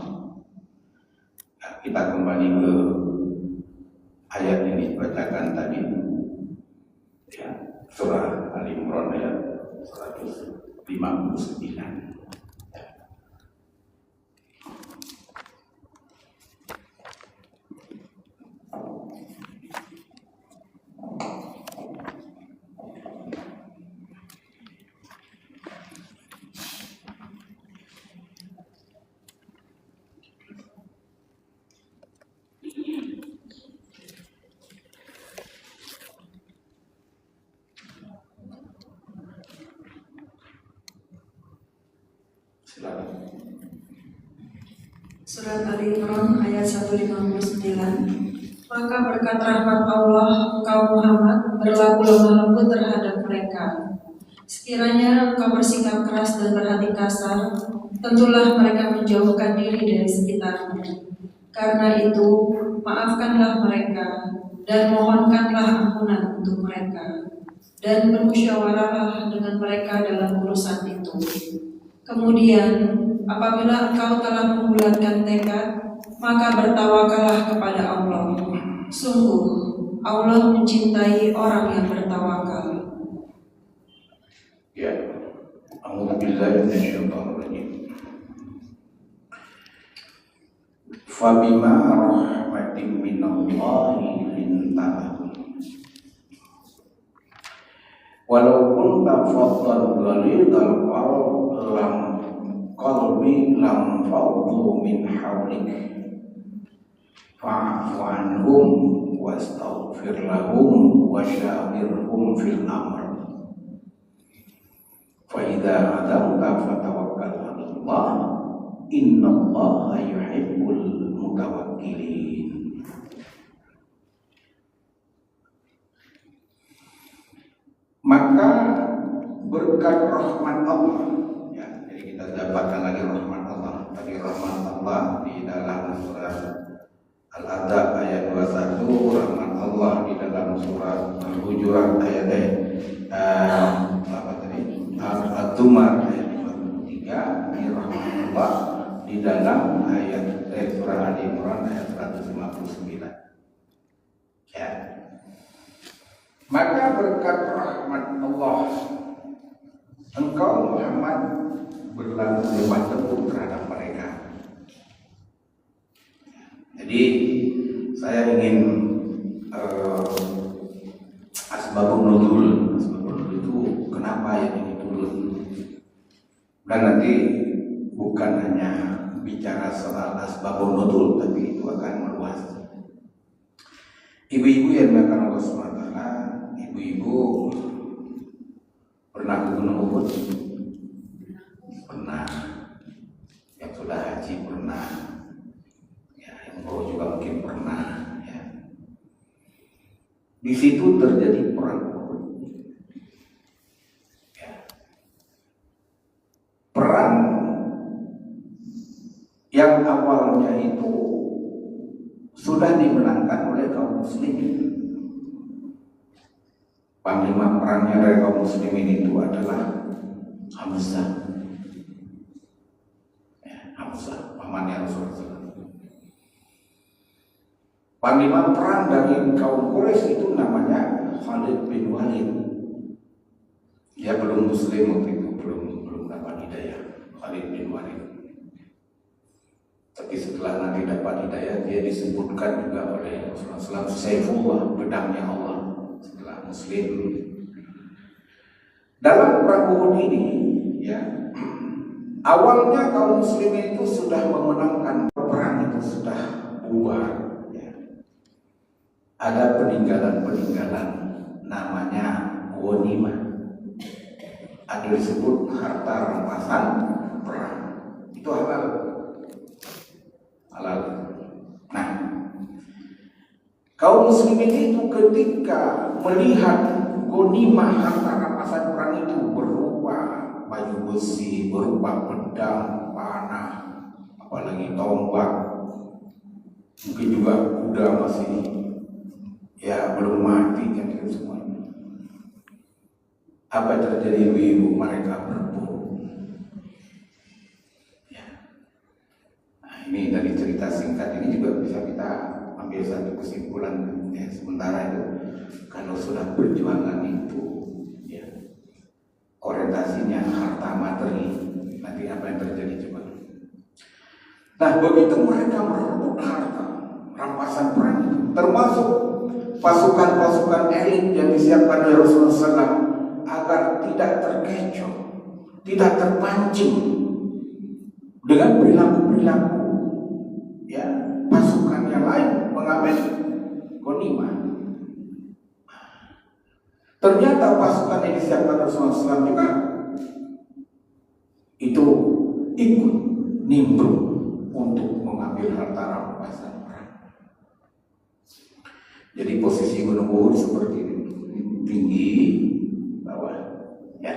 Nah, kita kembali ke ayat yang dibacakan tadi. Ya, surah Al-Imran ayat 159. Surat Al-Imran ayat 159. Maka berkat rahmat Allah engkau Muhammad berlaku lemah lembut terhadap mereka. Sekiranya engkau bersikap keras dan berhati kasar, tentulah mereka menjauhkan diri dari sekitarmu. Karena itu, maafkanlah mereka dan mohonkanlah ampunan untuk mereka, dan bermusyawarahlah dengan mereka dalam urusan itu. Kemudian, apabila engkau telah membulatkan tekad, maka bertawakallah kepada Allah. Sungguh, Allah mencintai orang yang bertawakal. Ya, A'udzubillahi minasyaitonir rajim. Fabima rahmatin minallahi linta. Walau kunta faddan ghalidhal qalbi lam faddu min hawlik fa'fu anhum wastaghfir lahum wa syawirhum fil amr fa idza adamta fatawakkal 'ala Allah innallaha yuhibbul mutawakkilin. Maka berkat rahmat Allah, ya, jadi kita dapatkan lagi rahmat Allah. Tadi rahmat Allah di dalam surat Al-Adab ayat 21, rahmat Allah di dalam surat Al-Hujurat ayat Al-Zumar ayat 53, ini rahmat Allah di dalam ayat surah Al-Imran ayat 159. Ya. Maka berkat rahmat Allah engkau Muhammad berlaku lemah lembut terhadap mereka. Jadi saya ingin asbabun nuzul itu kenapa ayat ini turun. Dan nanti bukan hanya bicara soal asbabun nuzul, tapi itu akan meluas. Ibu-ibu yang dimakan Allah SWT, ibu-ibu pernah ke Gunung Uhud? Pernah. Yang sudah haji Di situ terjadi perang Uhud. Ya. Perang yang awalnya itu sudah dimenangkan oleh kaum muslimin. Panglima perangnya dari kaum muslimin itu adalah Hamzah. Ya, Hamzah, pamannya Rasulullah. Panglima perang dari kaum Quraisy itu namanya Khalid bin Walid. Dia belum muslim waktu itu, belum dapat hidayah. Khalid bin Walid. Tapi setelah nanti dapat hidayah, dia disebutkan juga oleh Rasulullah SAW Saifullah, pedangnya Allah. Setelah muslim. Dalam perang Uhud ini, ya, awalnya kaum muslimin itu sudah memenangkan perang, itu sudah bubar. Ada peninggalan-peninggalan namanya ghanimah, ada disebut harta rampasan perang. Itu halal. Nah, kaum muslimin itu ketika melihat ghanimah harta rampasan perang itu berupa baju besi, berupa pedang, panah, apalagi tombak, mungkin juga kuda masih ya belum mati kan itu semuanya. Apa yang terjadi ibu-ibu? Mereka berburu. Ya. Nah, ini dari cerita singkat ini juga bisa kita ambil satu kesimpulan. Ya, sementara itu kalau sudah perjuangan itu ya orientasinya harta materi, nanti apa yang terjadi coba? Nah, begitu mereka merebut harta rampasan perang itu, termasuk pasukan-pasukan elit yang disiapkan oleh Rasulullah SAW agar tidak terkecoh, tidak terpancing dengan perilaku-perilaku ya pasukan yang lain mengambil ghanimah. Ternyata pasukan yang disiapkan oleh Rasulullah SAW juga itu ikut nimbrung untuk mengambil harta rampasan. Jadi posisi Gunung Uhud seperti ini, tinggi, bawah, ya.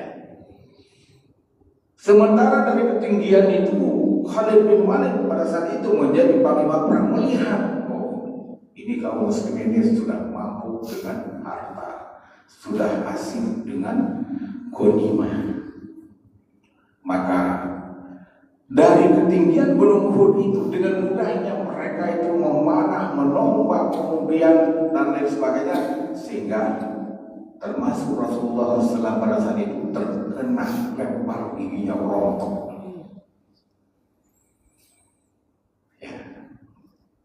Sementara dari ketinggian itu, Khalid bin Walid pada saat itu menjadi panglima perang melihat, oh, ini kaum muslimin ini sudah mampu dengan harta, sudah asing dengan ghanimah. Maka dari ketinggian Gunung Uhud itu dengan mudahnya mereka itu memanah, menombak, kemudian dan lain sebagainya, sehingga termasuk Rasulullah SAW pada saat itu terkena lempar giginya rontok. Ya.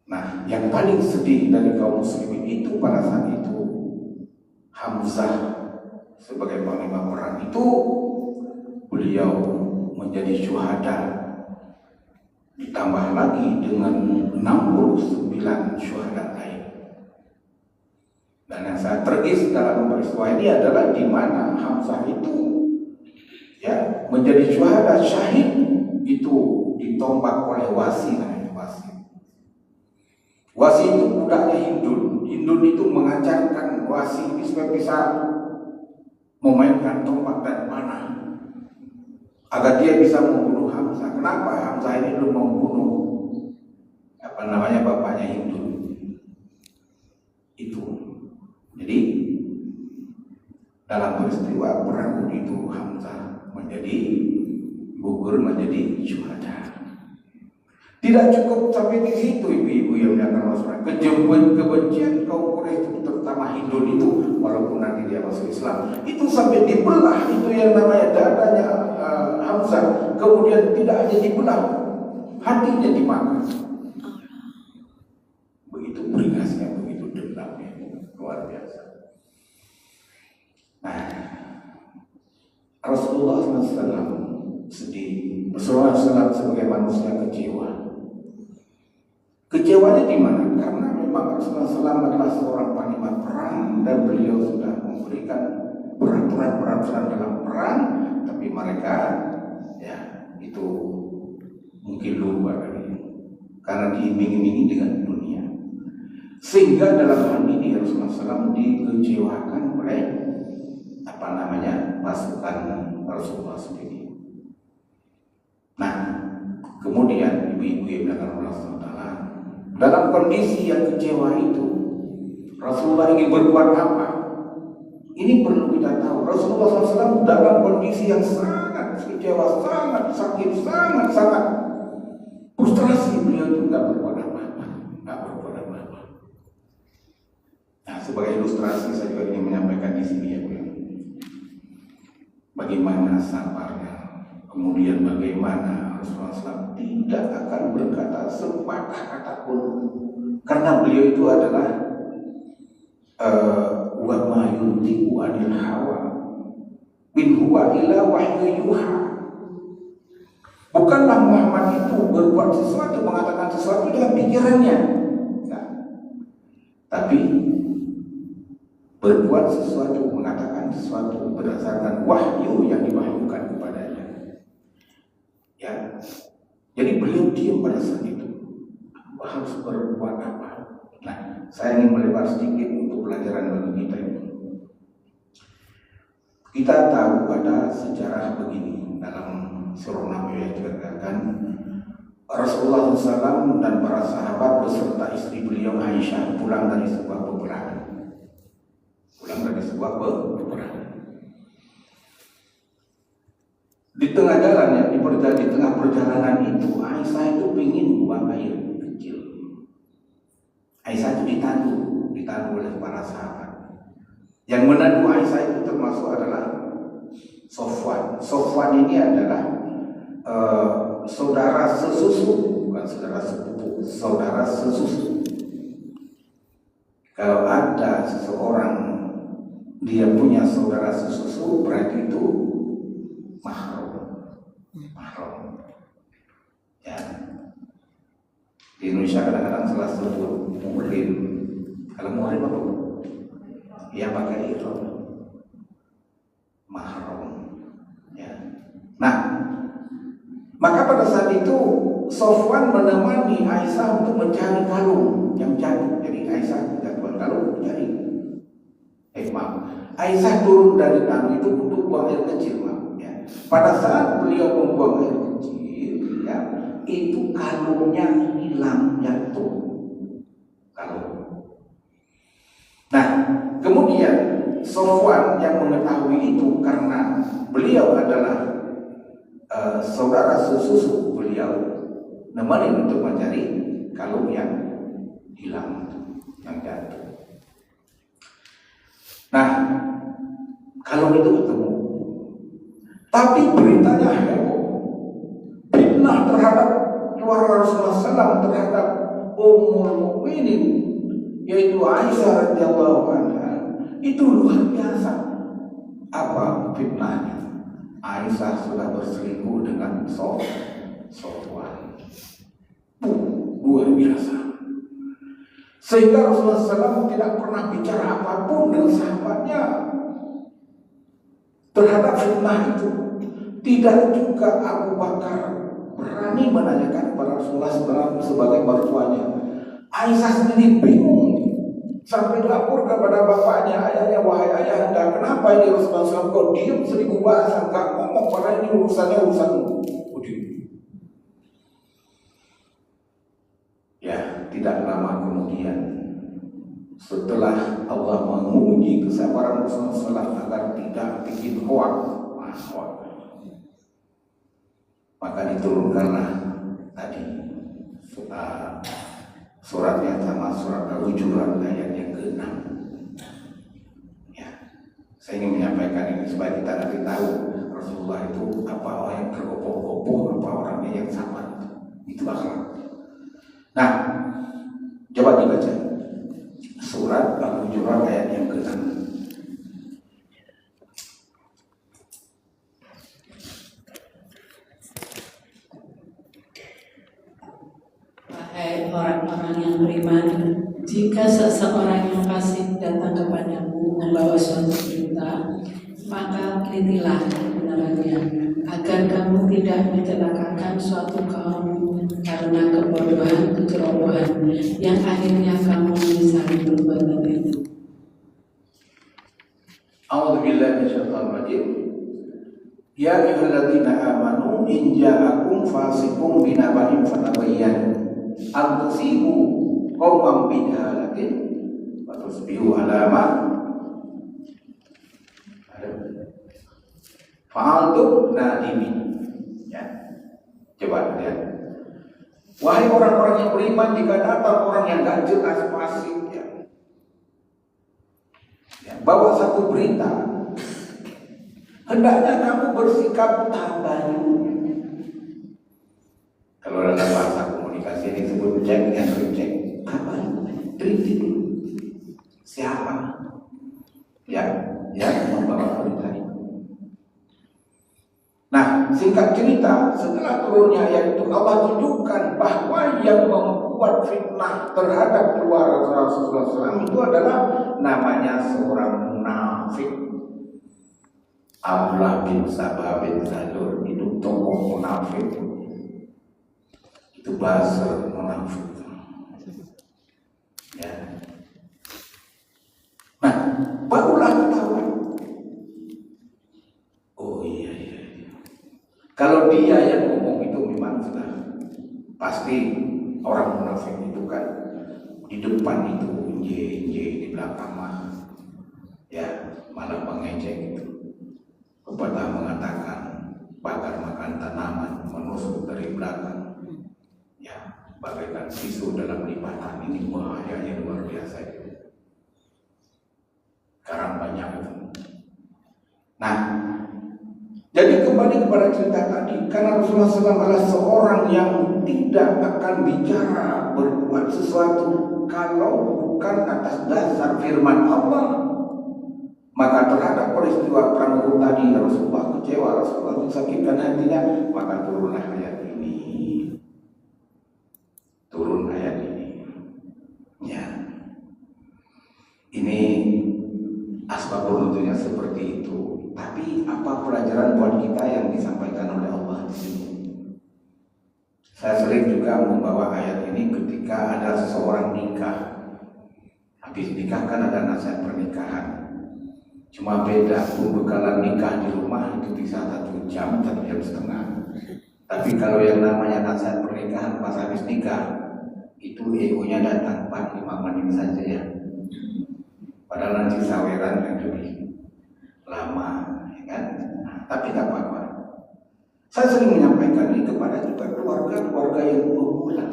Nah, yang paling sedih dari kaum muslimin itu pada saat itu Hamzah sebagai panglima perang itu beliau menjadi syuhada, ditambah lagi dengan 69 syuhada lain. Dan yang saya tergis dalam peristiwa ini adalah di mana Hamzah itu ya menjadi syuhada, syahid itu ditombak oleh Wasi namanya Wasi. Wasi itu budaknya Hindun. Hindun itu mengajarkan Wasi ini supaya bisa memainkan tombak dan panah agar dia bisa membunuh Hamzah. Kenapa Hamzah ini belum membunuh bapaknya Hindun? Itu. Jadi dalam peristiwa perang itu Hamzah menjadi gugur, menjadi syuhada. Tidak cukup sampai di situ, ibu-ibu yang diakan Rasulullah. Kebencian kaum Quraisy itu, terutama Hindun itu, walaupun nanti dia masuk Islam, itu sampai dibelah, itu yang namanya dadanya Hamzah. Kemudian tidak hanya dibelah, hatinya dimakan. Begitu beringasnya, begitu dendamnya, luar biasa. Nah, Rasulullah SAW sedih. Rasulullah SAW sebagai manusia kecewa. Kecewanya di mana? Karena memang Rasulullah SAW adalah seorang panglima perang dan beliau sudah memberikan peraturan-peraturan dalam perang, tapi mereka ya itu mungkin lupa karena diiming-imingi dengan dunia. Sehingga dalam hal ini Rasulullah SAW dikecewakan oleh pasukan Rasulullah sendiri. Nah, kemudian ibu-ibu yang belakang Allah SWT, dalam kondisi yang kecewa itu, Rasulullah ingin berbuat apa? Ini perlu kita tahu. Rasulullah SAW dalam kondisi yang sangat kecewa, sangat sakit, sangat frustrasi. Beliau itu nggak berbuat apa-apa. Nah, sebagai ilustrasi saya juga ingin menyampaikan di sini ya, bagaimana sabarnya, kemudian bagaimana Rasulullah SAW tidak akan berkata sepatah kata pun, karena beliau itu adalah wa ma yuntiqu anil hawa in huwa illa wahyu yuha. Bukanlah Muhammad itu berbuat sesuatu, mengatakan sesuatu dengan pikirannya, nah, tapi berbuat sesuatu, mengatakan sesuatu berdasarkan wahyu yang diwahyukan kepadanya. Ya, jadi beliau diam pada saat itu. Harus berbuat apa? Nah, saya ingin melebar sedikit untuk pelajaran bagi kita ini. Kita tahu ada sejarah begini dalam surah Nabi yang dikatakan Rasulullah SAW dan para sahabat beserta istri beliau Aisyah pulang dari sebuah peperangan. Di tengah jalan ya, di tengah perjalanan itu Aisyah itu ingin buang air kecil. Aisyah itu ditandu oleh para sahabat. Yang menandu Aisyah itu termasuk adalah Sofwan. Sofwan ini adalah saudara sesusu, bukan saudara sepupu, saudara sesusu. Kalau ada seseorang dia punya saudara sesusu, berarti itu mahram. Ya. Di Indonesia kadang-kadang salah sebut muhrim. Kalau muhrim apa? Ya pakai ihram. Mahram. Ya. Nah, maka pada saat itu Sofwan menemani Aisyah untuk mencari kalung yang jatuh. Jadi Aisyah jatuh kalung mencari. Aisyah turun dari tanah itu untuk buang air kecil, ya. Pada saat beliau membuang air kecil, ya, itu kalungnya hilang, jatuh. Kalung. Nah, kemudian Sofwan yang mengetahui itu karena beliau adalah saudara sesusu beliau, nemani untuk mencari kalung yang hilang, yang jatuh. Nah, kalung itu ketemu, tapi beritanya heboh, fitnah terhadap keluarga Rasulullah SAW, terhadap Ummul Mukminin, yaitu Aisyah radhiyallahu anha, itu luar biasa. Apa fitnahnya? Aisyah sudah berselingkuh dengan Sofwan. Luar biasa. Sehingga Rasulullah SAW tidak pernah bicara apapun dengan sahabatnya terhadap fitnah itu. Tidak juga Abu Bakar berani menanyakan kepada Rasulullah SAW sebagai mertuanya. Aisyah sendiri bingung sampai lapor kepada bapaknya, ayahnya, wahai ayah anda, kenapa ini Rasulullah SAW kau diam 1000 bahasa, gak ngomong, padahal ini urusanmu. Ya, tidak lama kemudian setelah Allah menguji kesabaran Rasulullah SAW agar tidak bikin hoak, maka diturunkanlah tadi surat yang sama, surat Al-Hujurat ayat yang ke-6. Ya, saya ingin menyampaikan ini supaya kita nanti tahu Rasulullah itu apa orang yang tergopoh-gopoh, apa orangnya yang sabar. Itu akhlak. Nah, coba dibaca surat Al-Hujurat ayat yang ke-6. Wahai orang-orang yang beriman, jika seseorang yang fasik datang kepadamu membawa suatu berita, maka telitilah kebenarannya, agar kamu tidak mencelakakan suatu kaum karena kebodohan kecerobohan yang akhirnya kamu menyesali perbuatan itu. A'udzubillahi minasyaitonir rajim. Ya ayyuhalladzina amanu in ja'akum fasiqun binaba'in fatabayyanu an tusibu qauman bijahalatin wa tusbihu ala ma fa'altum nadimin. Ya. Coba lihat. Wahai orang-orang yang beriman, jika datang orang yang gak jelas fasik ya, bawa satu berita, hendaknya kamu bersikap tabayun. Kalau dalam bahasa komunikasi ini disebut check and recheck. Tabayun, teliti dulu. Siapa yang membawa berita ini? Nah, singkat cerita, setelah turunnya ayat itu, Allah tunjukkan bahwa yang membuat fitnah terhadap keluarga Rasulullah SAW itu adalah namanya seorang munafik. Abdullah bin Sabah bin Salul itu tokoh munafik. Itu bahasa munafik. Ya. Nah, barulah ketahuan. Oh iya. Kalau dia yang ngomong itu memang sudah pasti orang munafik itu kan di depan itu di belakang mah ya malah mengejek itu. Pepatah mengatakan bakar makan tanaman menusuk dari belakang. Ya, bagaikan pisau dalam lipatan, ini bahayanya luar biasa itu. Sekarang banyak itu. Nah, jadi kembali kepada cerita tadi, karena Rasulullah SAW adalah seorang yang tidak akan bicara berbuat sesuatu kalau bukan atas dasar firman Allah. Maka terhadap peristiwa perang Uhud tadi, Rasulullah kecewa, Rasulullah disakitkan hatinya, maka turunlah ayat ini. Turun ayat ini. Ya, ini asbabun nuzulnya seperti itu. Tapi apa pelajaran buat kita yang disampaikan oleh Allah di sini? Saya sering juga membawa ayat ini ketika ada seseorang nikah. Habis nikah kan ada nasihat pernikahan. Cuma beda, pembekalan nikah di rumah itu bisa 1 jam, 1 jam setengah. Tapi kalau yang namanya nasihat pernikahan pas habis nikah, itu egonya datang 4-5 menit saja ya. Padahal nanti saweran yang lebih lama, ya kan? Nah, tapi tak apa-apa. Saya sering menyampaikan ini kepada juga keluarga-keluarga yang pemula.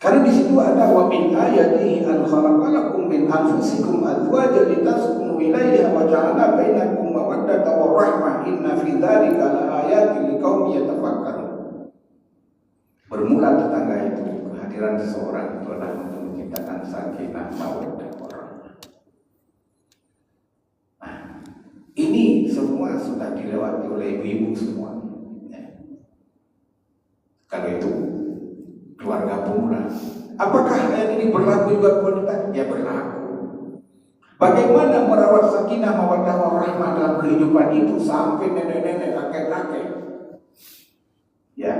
Karena di situ ada wa min ayatihi an khalaqalakum min anfusikum azwajan litaskunu ilaiha wa ja'ala bainakum mawaddatan wa rahmah inna fi dzalika laayatin liqaumin yatafakkarun. Bermula tetangga itu kehadiran seseorang itu adalah untuk menciptakan sakinah mawaddah warahmah. Nah, ini semua sudah dilewati oleh ibu-ibu semua. Ya. Kalau itu keluarga pemula. Apakah ayat ini berlaku juga buat kita? Ya berlaku. Bagaimana merawat sakinah mawaddah warahmah dalam kehidupan itu sampai nenek-nenek, kakek-kakek? Ya.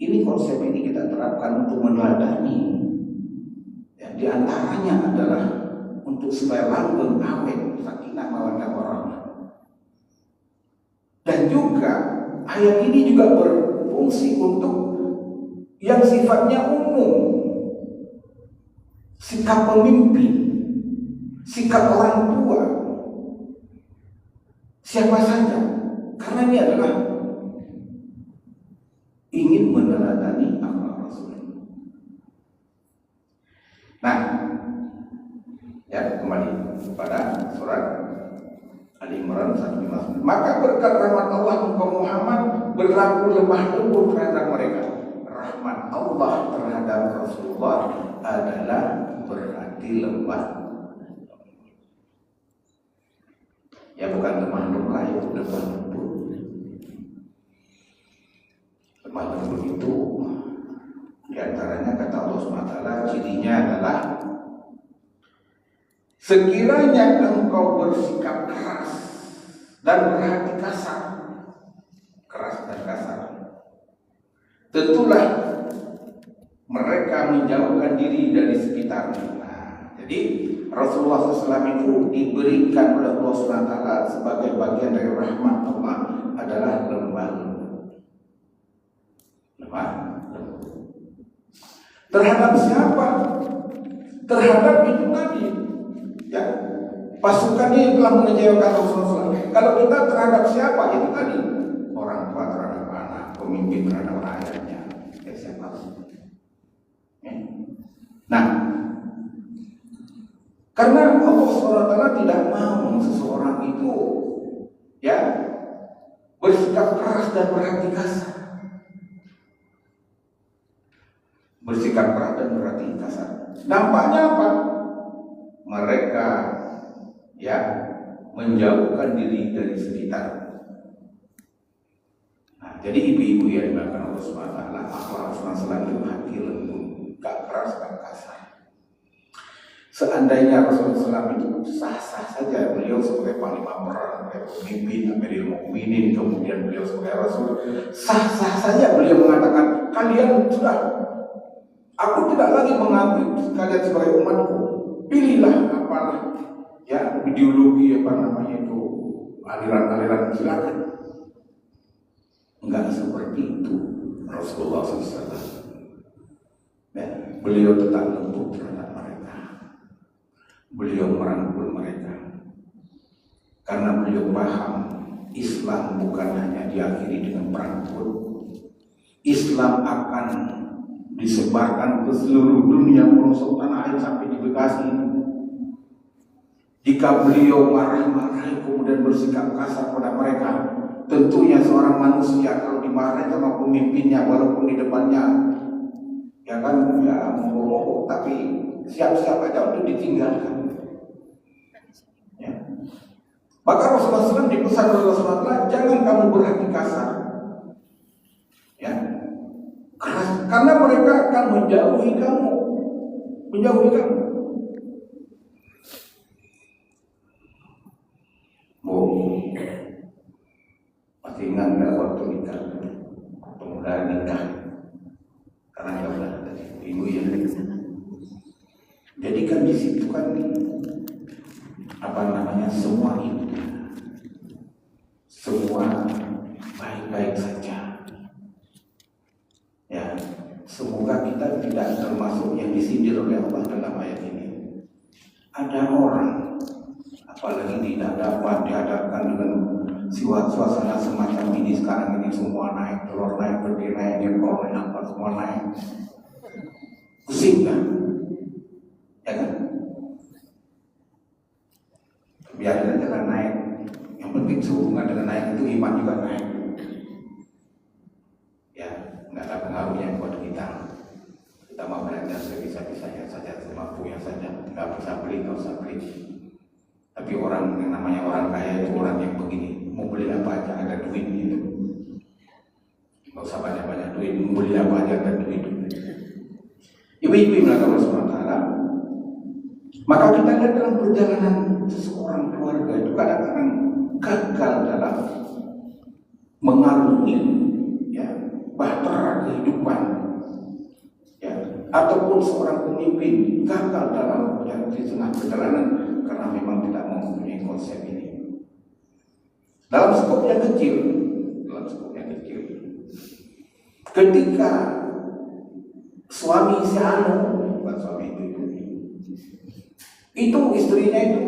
Ini konsep ini kita terapkan untuk meneladani. Ya, di antaranya adalah untuk supaya langgeng awet sakinah mawaddah warahmah. Dan juga ayat ini juga berfungsi untuk yang sifatnya umum, sikap pemimpin, sikap orang tua, siapa saja, karena ini adalah ingin meneladani akhlak Rasul. Nah, ya kembali kepada surat Ali Imran 159. Maka berkat rahmat Allah engkau Muhammad berlaku lemah lembut terhadap mereka. Rahmat Allah terhadap Rasulullah adalah berarti lemah. Ya bukan lemah lemah, itu lemah lembut. Lemah lembut itu diantaranya kata Allah SWT, cirinya adalah sekiranya engkau bersikap keras dan berhati kasar, keras dan kasar, tentulah mereka menjauhkan diri dari sekitarnya. Jadi Rasulullah SAW itu diberikan oleh Allah SWT sebagai bagian dari rahmat Allah adalah lemah lembut. Terhadap siapa? Terhadap itu tadi, ya, pasukan ini telah mengecewakan Rasulullah SAW. Kalau kita terhadap siapa? Itu tadi, orang tua terhadap anak, pemimpin terhadap rakyatnya, ya siapa? Nah, karena Allah SWT tidak mau seseorang itu, ya, bersikap keras dan berhati kasar. Bersikap keras dan berhati kasar. Dampaknya apa? Mereka, ya, menjauhkan diri dari sekitar. Nah, jadi ibu-ibu yang dimakan Allah SWT, akhlak Rasulullah itu hati lembut, gak keras, gak kasar. Seandainya Rasulullah SAW itu sah-sah saja, beliau sebagai panglima perang, sebagai pemimpin Amirul Mukminin, kemudian beliau sebagai Rasul, sah-sah saja beliau mengatakan, kalian sudah, aku tidak lagi mengambil kalian sebagai umatku, pilihlah apalah, ya, ideologi apa namanya itu, aliran-aliran, silakan. Enggak seperti itu Rasulullah SAW. Ya, beliau tetap lembut terhadap mereka. Beliau merangkul mereka karena beliau paham Islam bukan hanya diakhiri dengan perang pun. Islam akan disebarkan ke seluruh dunia, pelosok tanah air sampai di Bekasi. Jika beliau marah-marah kemudian bersikap kasar pada mereka, tentunya seorang manusia kalau dimarahi sama pemimpinnya walaupun di depannya, ya kan, ya ngomong, tapi siap-siap aja untuk ditinggalkan. Ya. Maka Rasulullah SAW dipesan oleh Rasulullah, jangan kamu berhati kasar, ya, keras, karena mereka akan menjauhi kamu. Masih ingat nggak waktu nikah, pemuda nikah, karena ya udah ibu ya. Jadi kan di situ kan apa namanya, semua itu, semua baik-baik saja. Ya, semoga kita tidak termasuk yang disindir oleh Allah dalam ayat ini. Ada orang, apalagi tidak dapat dihadapkan dengan suasana semacam ini sekarang ini, semua naik, telur naik, berdiri naik, jengkol naik, apa semua naik, pusing kan? Ya kan? Biarin aja kan naik, yang penting sehubungan dengan naik itu iman juga naik. Ya, nggak ada pengaruhnya buat kita. Kita mau belajar sebisa-bisanya saja, semampunya saja, nggak bisa beli, nggak usah beli. Tapi orang yang namanya orang kaya itu orang yang begini, mau beli apa aja ada duit gitu. Nggak usah banyak-banyak duit, mau beli apa aja ada duit. Ibu-ibu yang melakukan Rasulullah, maka kita lihat dalam perjalanan seseorang keluarga itu kadang-kadang gagal dalam mengarungi, ya, bahtera kehidupan, ya, ataupun seorang pemimpin gagal dalam di tengah perjalanan karena memang tidak mempunyai konsep ini. Dalam skop yang kecil, ketika suami si Anu, bukan suami itu istrinya itu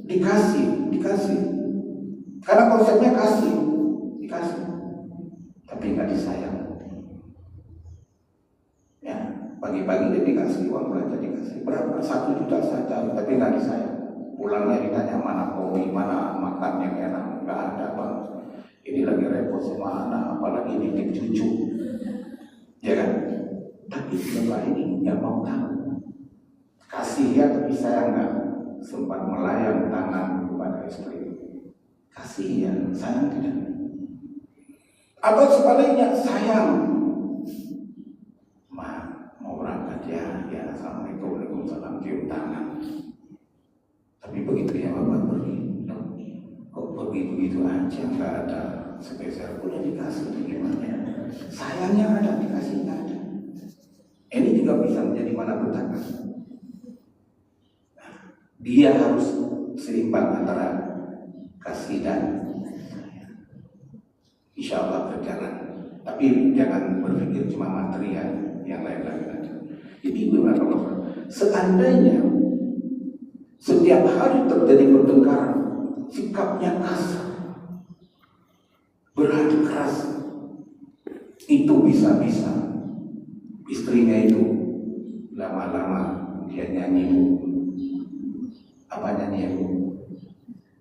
dikasih, karena konsepnya dikasih, tapi nggak disayang. Ya, pagi-pagi dia dikasih uang belanja, dikasih berapa, 1 juta saja, tapi nggak disayang. Pulangnya ditanya mana kopi, mana makan yang enak, nggak ada bang. Ini lagi repot sama anak, apalagi nitip cucu, ya kan? Tapi bapak ini nggak mau tahu. Kasih ya, tapi saya nggak sempat melayang tangan kepada istri. Kasih ya, sayang tidak. Atau sebaliknya, sayang, ma mau berangkat ya, assalamualaikum, waalaikumsalam, cium tangan. Tapi begitu ya bapak pergi, kok begitu aja, nggak ada spesial pun yang dikasih, gimana? Sayangnya ada, dikasih nggak ada. Ini juga bisa menjadi malapetaka. Dia harus seimbang antara kasih dan insya Allah berjalan. Tapi jangan berpikir cuma material, yang lain-lain aja. Jadi benar, seandainya setiap hari terjadi pertengkaran, sikapnya kasar, berhati keras, itu bisa-bisa istrinya itu lama-lama dia nyanyi, apa nyanyi itu?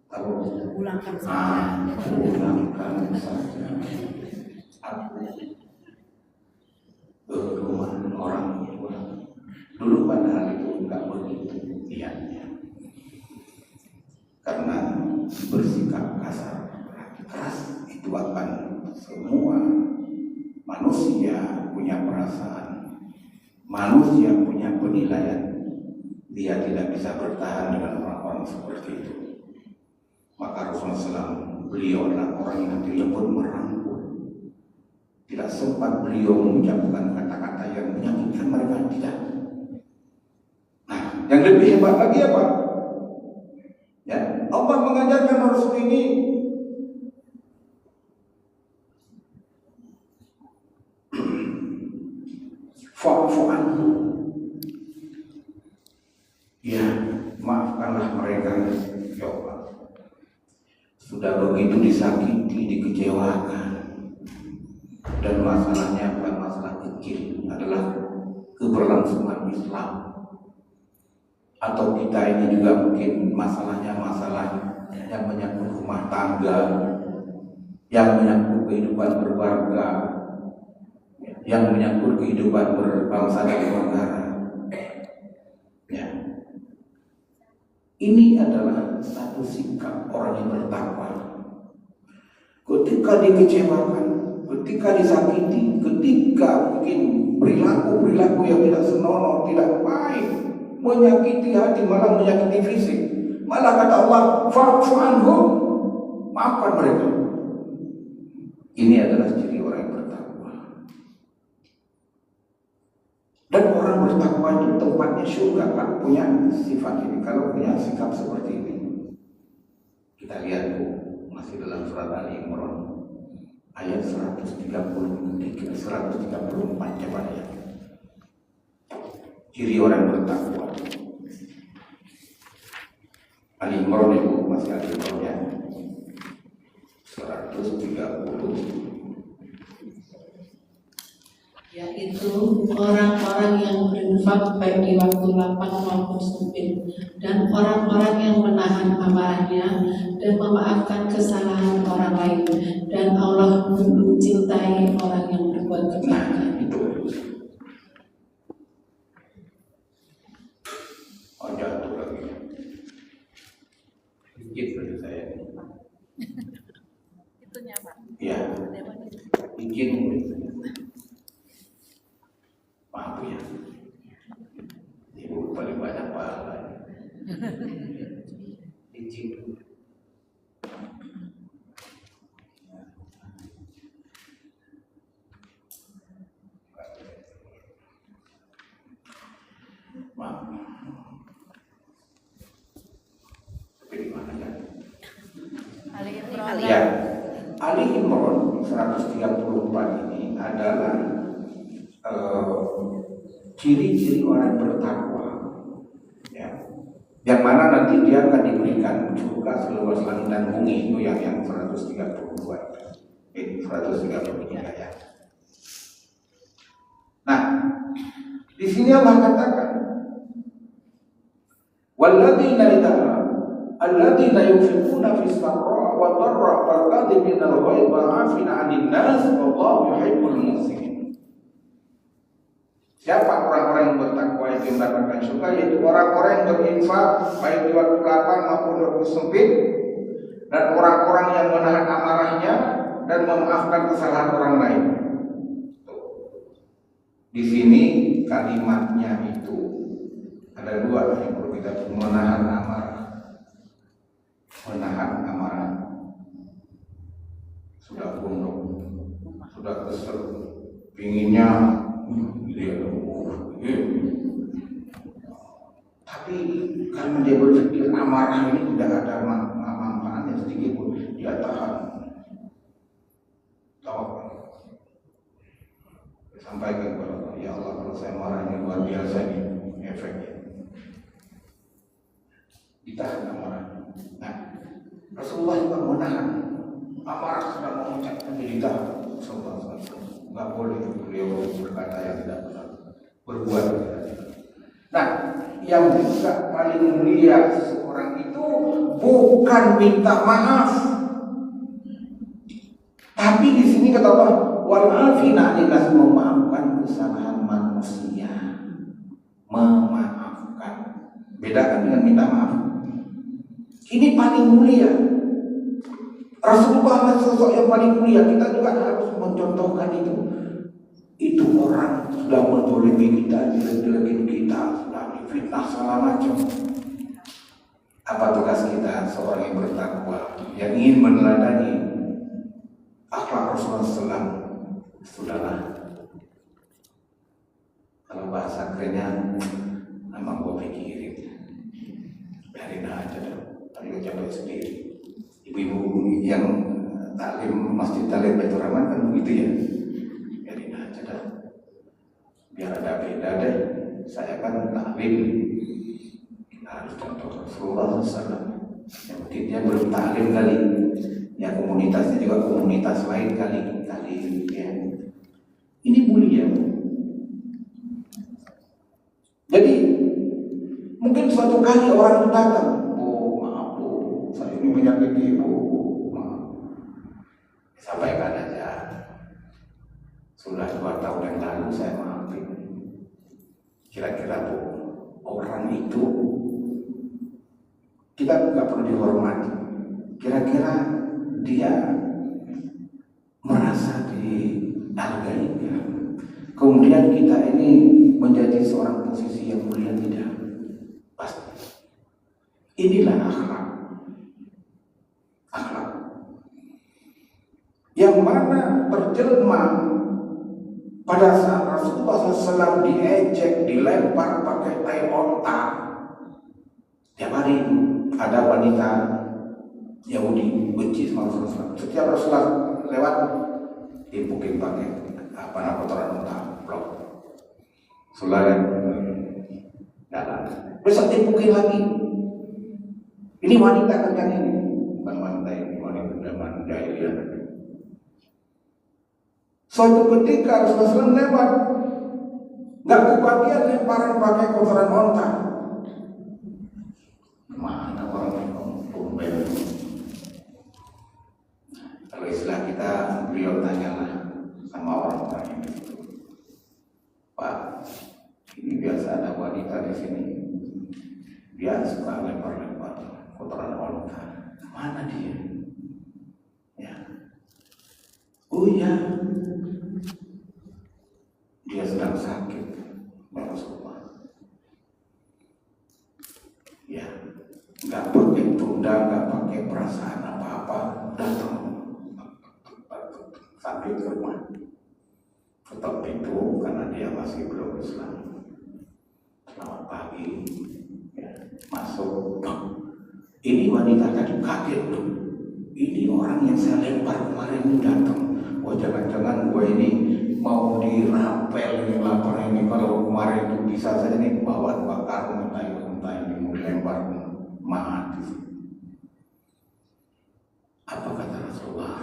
Tahu? Pulangkan saja. Pulangkan saja. Rumah orang tua. Dulu padahal itu enggak begitu niatnya. Karena bersikap kasar, keras itu akan semua manusia punya perasaan, manusia punya penilaian. Dia tidak bisa bertahan dengan orang-orang seperti itu. Maka Rasulullah SAW, beliau adalah orang yang hati lembut merangkul. Tidak sempat beliau mengucapkan kata-kata yang menyakitkan mereka, tidak. Nah, yang lebih hebat lagi apa? Ya, Allah mengajarkan Rasul ini fa'fu anhu. Ya, maafkanlah mereka, ya Allah. Sudah begitu disakiti, dikecewakan, dan masalahnya bukan masalah kecil, adalah keberlangsungan Islam. Atau kita ini juga mungkin masalahnya masalah yang menyangkut rumah tangga, yang menyangkut kehidupan berwarga, yang menyangkut kehidupan berbangsa dan bernegara. Ya. Ini adalah satu sikap orang yang bertakwa. Ketika dikecewakan, ketika disakiti, ketika mungkin perilaku yang tidak senonoh, tidak baik, menyakiti hati, malah menyakiti fisik, malah kata Allah, fa'fu anhum, maafkan mereka. Ini adalah ciri orang yang bertakwa. Dan orang bertakwa itu tempatnya surga, kan punya sifat ini. Kalau punya sikap seperti ini, kita lihat Bu, masih dalam surat Ali Imran ayat 134, coba lihat. Ciri orang bertakwa. Ali Imran itu masih Ali Imran ya. 130. Yaitu orang-orang yang berinfak baik di waktu lapang maupun sempit, dan orang-orang yang menahan amarahnya dan memaafkan kesalahan orang lain, dan Allah mencintai orang yang berbuat kebaikan. Itu. Oh, jatuh lagi. Sedikit bagi saya. Itunya Pak. Ya. Izin. Maaf ya. Ibu paling banyak pahala. Izin. Maaf. Tapi di mana ya? Ali Imran. Ya, Ali Imran 134 ini adalah ciri-ciri orang bertakwa. Ya. Yang mana nanti dia akan diberikan surga seluas langit dan bumi, itu yang 132. 133 ya. Nah, di sini Allah katakan, walladzina yunfiquna fis sarra wa dharra wal kadhibina al-ghaiz wal 'afina 'anil nas wallahu yuhibbul muhsinin. Siapa orang-orang yang bertakwa itu mendapatkan surga? Yaitu orang-orang yang berinfak baik di waktu lapang maupun waktu sempit, dan orang-orang yang menahan amarahnya dan memaafkan kesalahan orang lain. Di sini kalimatnya itu ada dua yang perlu kita menahan amarah. Menahan amarah. sudah gondok, sudah kesel, pinginnya dia tapi karena dia berpikir amarah ini tidak ada manfaatnya sedikit pun, dia tahan. Sampaikan kepada Allah, ya Allah, kalau saya marah ini luar biasa nih efeknya. Ditahan amarah. Nah, Rasulullah juga menahan amarah sudah mengucapkan ditahan. Rasulullah nggak boleh beliau berkata yang tidak benar, berbuat tidak benar. Nah, yang juga paling mulia seseorang itu bukan minta maaf, tapi di sini kata Allah, wal afina 'anil nas, memaafkan kesalahan manusia, memaafkan. Bedakan dengan minta maaf. Ini paling mulia. Rasulullah sosok yang paling mulia. Kita juga harus mencontohkan itu. Itu orang sudah menzalimi kita, jelek-jelekin kita, sudah difitnah segala macam. Apa tugas kita seorang yang bertakwa, yang ingin meneladani akhlak Rasulullah SAW? Sudahlah, kalau bahasa kerennya, memang gue pikirin, biarin aja deh, tadi coba sendiri. Ibu-ibu yang taklim Masjid Taklim Baitur Rahman kan begitu ya, biarin aja dah, biar ada beda deh. Saya kan taklim, kita harus contoh Rasulullah SAW. Yang mungkin dia belum taklim kali, ya komunitasnya juga komunitas lain kali ya. Ini mulia. Jadi mungkin suatu kali orang itu datang, oh maaf bu, saya ini menyakiti ibu, maaf. Sampaikan aja, sudah 2 tahun yang lalu saya maafin. Kira-kira bu, orang itu kita nggak perlu dihormati. Kira-kira dia merasa dihargai, kemudian kita ini menjadi seorang posisi yang mulia, tidak? Pasti. Inilah akhlak yang mana terjelma pada saat Rasulullah SAW diejek, dilempar pakai tai onta. Tiap hari ada wanita Yahudi benci sama Rasulullah. Setiap Rasulullah lewat dimpukin pakai kotoran unta, blok. Sulaiman jalan. Besok dimpukin lagi. Ini wanita kan ini, bukan wanita ini, wanita zaman jahiliyah. Suatu ketika Rasulullah SAW lewat, nggak kebagian lemparan pakai kotoran unta. Mana orang yang kumpul? Kalau istilah kita, beliau tanyalah sama orang-orang ini, Pak, ini biasa ada wanita di sini, dia suka lempar-lempar kotoran unta. Mana dia? Ya, oh ya, dia sedang sakit, Rasulullah. Ya, nggak pakai tunda, nggak pakai perasaan apa-apa, datang sampai ke rumah. Tetap pintu karena dia masih belum Islam. Selamat pagi, ya, masuk. Ini wanita tadi kaget tuh. Ini orang yang saya lempar kemarin datang. Oh jangan-jangan gue ini mau dirapel ini lapar ini. Kalau kemarin itu bisa saja nih bawa bakar mentah ini mau dilempar mati. Apa kata Rasulullah?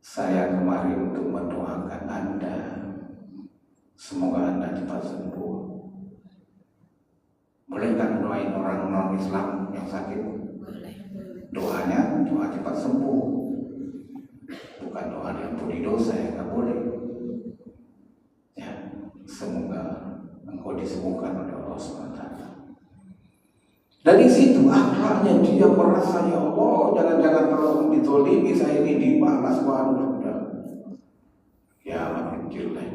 Saya kemari untuk mendoakan Anda, semoga Anda cepat sembuh. Boleh nggak doain orang non-Islam yang sakit? Doanya doa cepat sembuh, bukan doa diampuni dosa, ya nggak boleh. Ya, semoga engkau disembuhkan oleh Allah SWT. Dari situ akhlaknya dia merasa, ya Allah, jangan-jangan kalau ditolimi saya ini dibalas, waduh sudah. Ya makin jelek.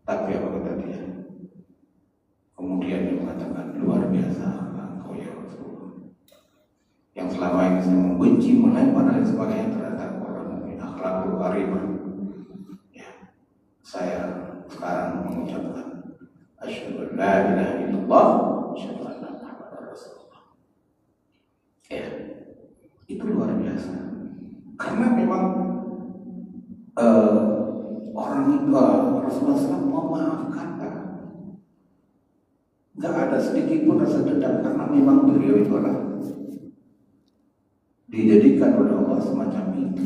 Tapi apa kata dia? Kemudian dia mengatakan, luar biasa engkau ya Rasulullah. Yang selama ini saya membenci, melempar dan sebagainya, ternyata saya sekarang mengucapkan asyhadu an la ilaha illallah asyhadu anna muhammadar rasulullah. Ya, itu luar biasa. Karena memang orang itu Rasulullah SAW memaafkan, nggak ada sedikit pun rasa dendam, karena memang beliau itu adalah dijadikan oleh Allah semacam itu.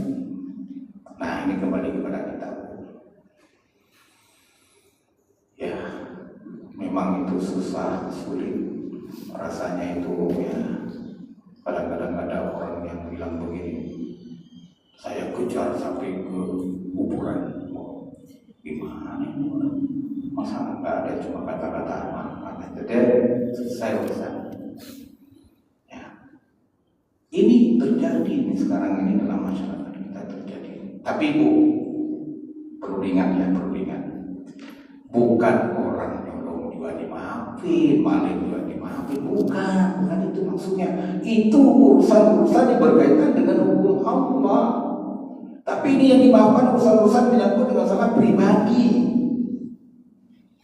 Nah, ini kembali kepada kita. Ya, memang itu susah, sulit rasanya itu ya. Kadang-kadang ada orang yang bilang begini, saya kejar sampai ke kuburan. Gimana ini? Masa nggak ada cuma kata-kata apa? Jadi selesai urusan. Ya, ini terjadi ini sekarang ini dalam masyarakat kita terjadi. Tapi Bu, perlu diingat ya, perlu diingat. Bukan orang nyolong juga dimaafin, maling juga dimaafin, bukan itu maksudnya. Itu urusan-urusan yang berkaitan dengan hukum Allah. Tapi ini yang dimaafkan urusan-urusan menyangkut dengan salah pribadi.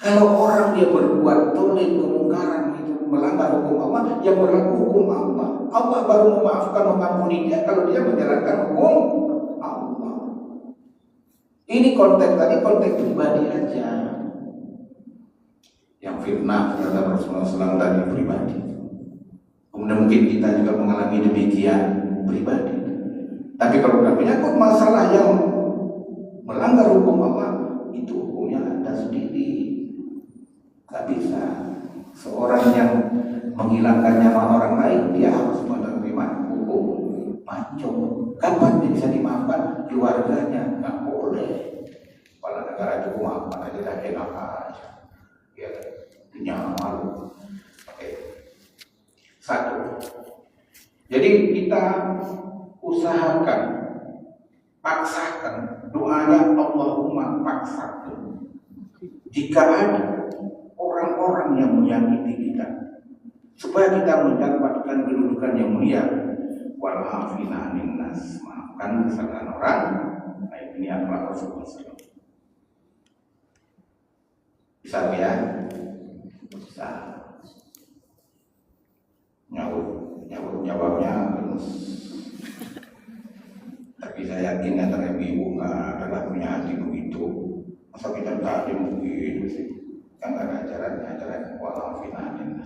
Kalau orang dia berbuat dolim, kemungkaran, itu melanggar hukum Allah, yang berlaku hukum Allah. Allah baru memaafkan, mengampuni dia kalau dia menjalankan hukum Allah. Ini konteks tadi, konteks pribadi aja. Yang fitnah terhadap Rasulullah SAW tadi pribadi. Kemudian mungkin kita juga mengalami demikian pribadi. Tapi kalau sudah menyangkut masalah yang melanggar hukum Allah, itu hukumnya ada sendiri. Gak bisa. Seorang yang menghilangkan nyawa orang lain, dia harus menerima hukum pancung. Kapan dia bisa dimaafkan? Keluarganya nggak boleh. Kepala negara itu maafkan aja, dah enak aja. Ya, punya malu. Oke. Satu. Jadi kita usahakan, paksakan doanya Allahumma paksakan. Jika ada orang-orang yang menyakiti kita, supaya kita mendapatkan kedudukan yang mulia, wal afina anin nas, maafkan kesalahan orang. Nah, ini adalah Rasulullah SAW. Bisa ya? Bisa. Jawabnya tapi saya yakin antara ibu nggak adalah punya hati begitu. Masa kita tak begitu sih? Kan ada ajaran walaupun anin.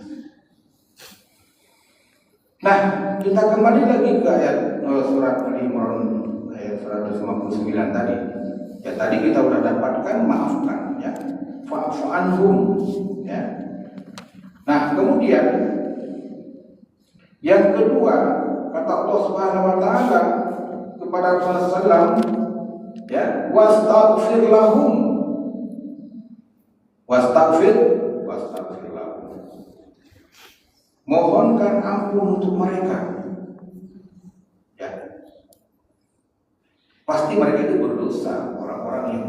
Nah, kita kembali lagi ke ayat surat Al-Imran ayat 159 tadi. Ya, tadi kita sudah dapatkan maafkan ya. Fa'fu anhum ya. Nah, kemudian yang kedua, kata Allah Subhanahu wa taala kepada Rasulullah SAW, ya, wastaghfir lahum. Wastaghfir lahum. Mohonkan ampun untuk mereka. Ya. Pasti mereka itu berdosa. Orang-orang yang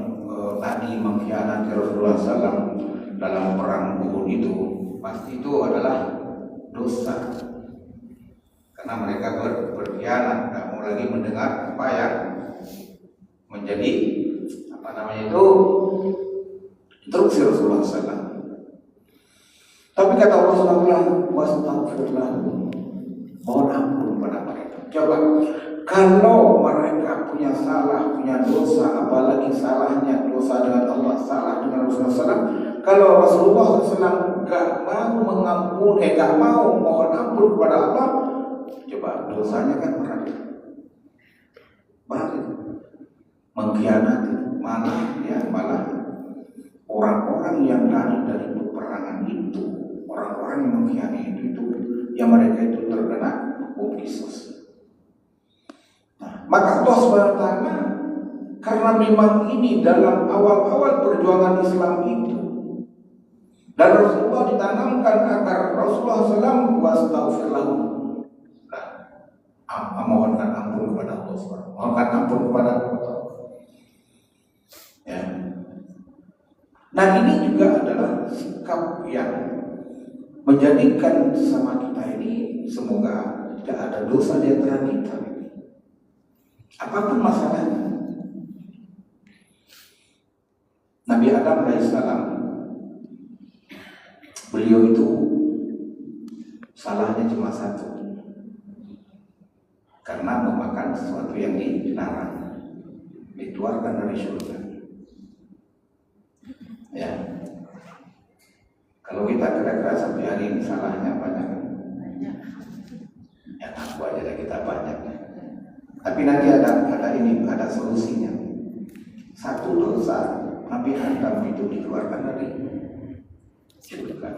tadi mengkhianati Rasulullah SAW dalam perang Uhud itu, pasti itu adalah dosa. Karena mereka berkhianat, tidak mau lagi mendengar apa yang menjadi instruksi Rasulullah SAW. Tapi kata Allah SWT, wastaghfir lahum, mohon ampun pada mereka. Coba, kalau mereka punya salah, punya dosa, apalagi salahnya dosa dengan Allah, salah dengan Rasulullah SAW, kalau Rasulullah SAW gak mau mengampuni, gak mau mohon ampun kepada Allah, coba dosanya kan berat, mengkhianati, malah orang-orang yang lari dari peperangan itu, orang-orang yang mengkhianati itu, yang mereka itu terkena hukum qisas. Nah, maka Allah SWT, karena memang ini dalam awal-awal perjuangan Islam itu, dan Rasulullah ditanamkan agar Rasulullah SAW wastaghfir lahum, mohonkan ampun kepada Allah SWT, mohonkan ampun kepada Allah. Ya. Nah, ini juga adalah sikap yang menjadikan sesama kita ini semoga tidak ada dosa di antara kita. Apapun masalahnya. Nabi Adam alaihissalam, beliau itu salahnya cuma satu, karena memakan sesuatu yang dilarang, dikeluarkan dari surga. Ya, kalau kita kira-kira sampai hari ini salahnya banyak. Ya, aku aja lah kita banyak. Tapi nanti ada solusinya. Satu dosa Nabi Adam itu dikeluarkan dari surga.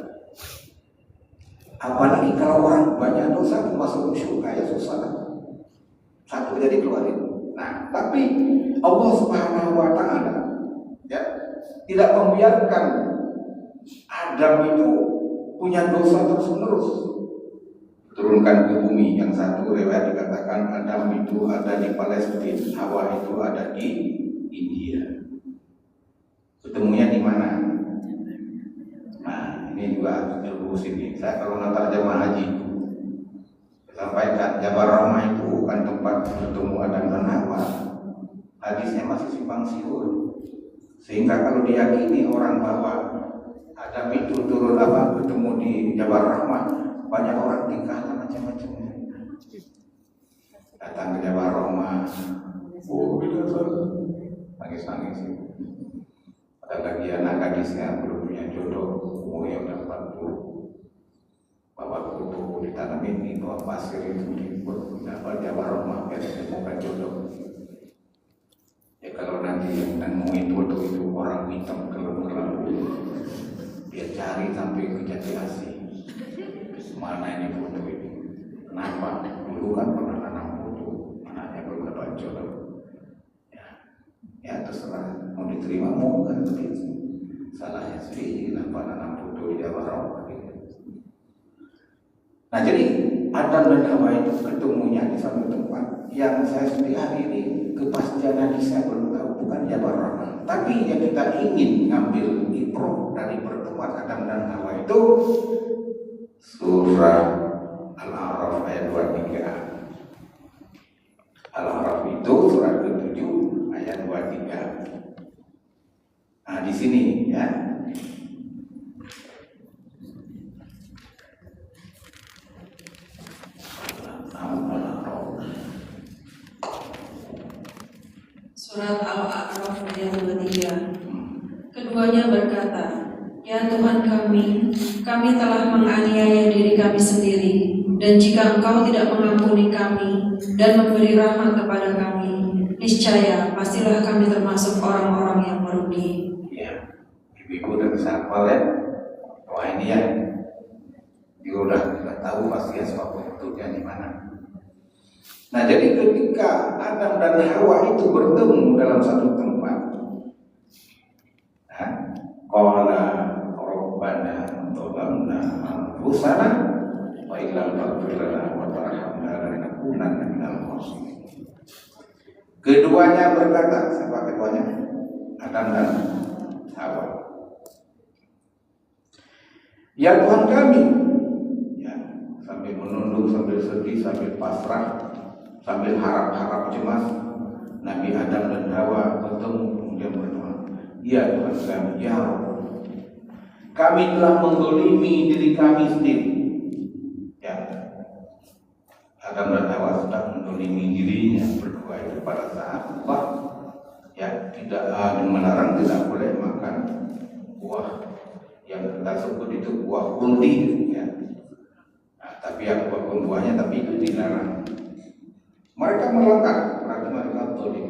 Apalagi kalau orang banyak dosa masuk surga, ya susah. Satu jadi keluarin. Nah, tapi Allah Subhanahu wa Ta'ala ya tidak membiarkan Adam itu punya dosa terus-menerus. Turunkan ke bumi. Yang satu riwayat dikatakan Adam itu ada di Palestina, Hawa itu ada di India. Ketemunya di mana? Nah, ini juga ilmu sini. Saya kalau ngantar jemaah haji sampaikan Jabal Rahmah itu bukan tempat bertemu Adam dan Hawa. Hadisnya masih simpang siur. Sehingga kalau diyakini orang bahwa Adam itu turun bertemu di Jabal Rahmah, banyak orang tingkahnya macam-macam. Datang ke Jabal Rahmah, nangis-nangis. Ada lagi anak gadisnya belum punya jodoh, umurnya udah 40. Bawa kutu ditanamin di bawah pasir itu di Jabal Rahmah biar ditemukan jodoh. Ya kalau nanti yang nemuin foto itu orang hitam kelam-kelam, dia cari sampai ke Jati Asih. Mana ini foto ini? Kenapa? Dulu kan pernah nanam foto, anaknya belum dapat jodoh. Ya terserah, mau diterima mau kan begitu. Salahnya sendiri, kenapa nanam foto di Jabal Rahmah gitu. Nah jadi Adam dan Hawa itu ketemunya di satu tempat yang saya sendiri hari ini kepastian hadis saya belum tahu, bukan Jabal Rahmah. Tapi yang kita ingin ngambil ibrah dari pertemuan Adam dan Hawa itu surah Al-A'raf ayat 23. Al-A'raf itu surah ke-7 ayat 23. Nah di sini ya. Surat Al-A'raf ayat 23. Keduanya berkata, "Ya Tuhan kami telah menganiaya diri kami sendiri, dan jika Engkau tidak mengampuni kami dan memberi rahmat kepada kami, niscaya pastilah kami termasuk orang-orang yang merugi." Ya, ibu udah bisa hafal ya. Wah ini ya, dia udah tahu pasti ya sebab bentuknya di mana. Nah jadi ketika Adam dan Hawa itu bertemu dalam satu tempat, qala rabbana dhalamna anfusana wa illam taghfir lana wa tarhamna lanakunanna minal khasirin. Keduanya berkata, siapa keduanya? Adam dan Hawa. Ya Tuhan kami, ya, sambil menunduk, sambil sedih, sambil pasrah, sambil harap-harap cemas, Nabi Adam dan Hawa bertemu kemudian berdoa, ya Tuhan kami, ya Rabb, kami telah menzalimi diri kami sendiri. Ya, Adam dan Hawa sedang menzalimi dirinya berdua itu pada saat Allah ya tidak melarang tidak boleh makan buah yang kita sebut itu buah kundi ya. Nah, tapi apapun buahnya tapi itu dilarang. Mereka melanggar, berarti mereka zalim.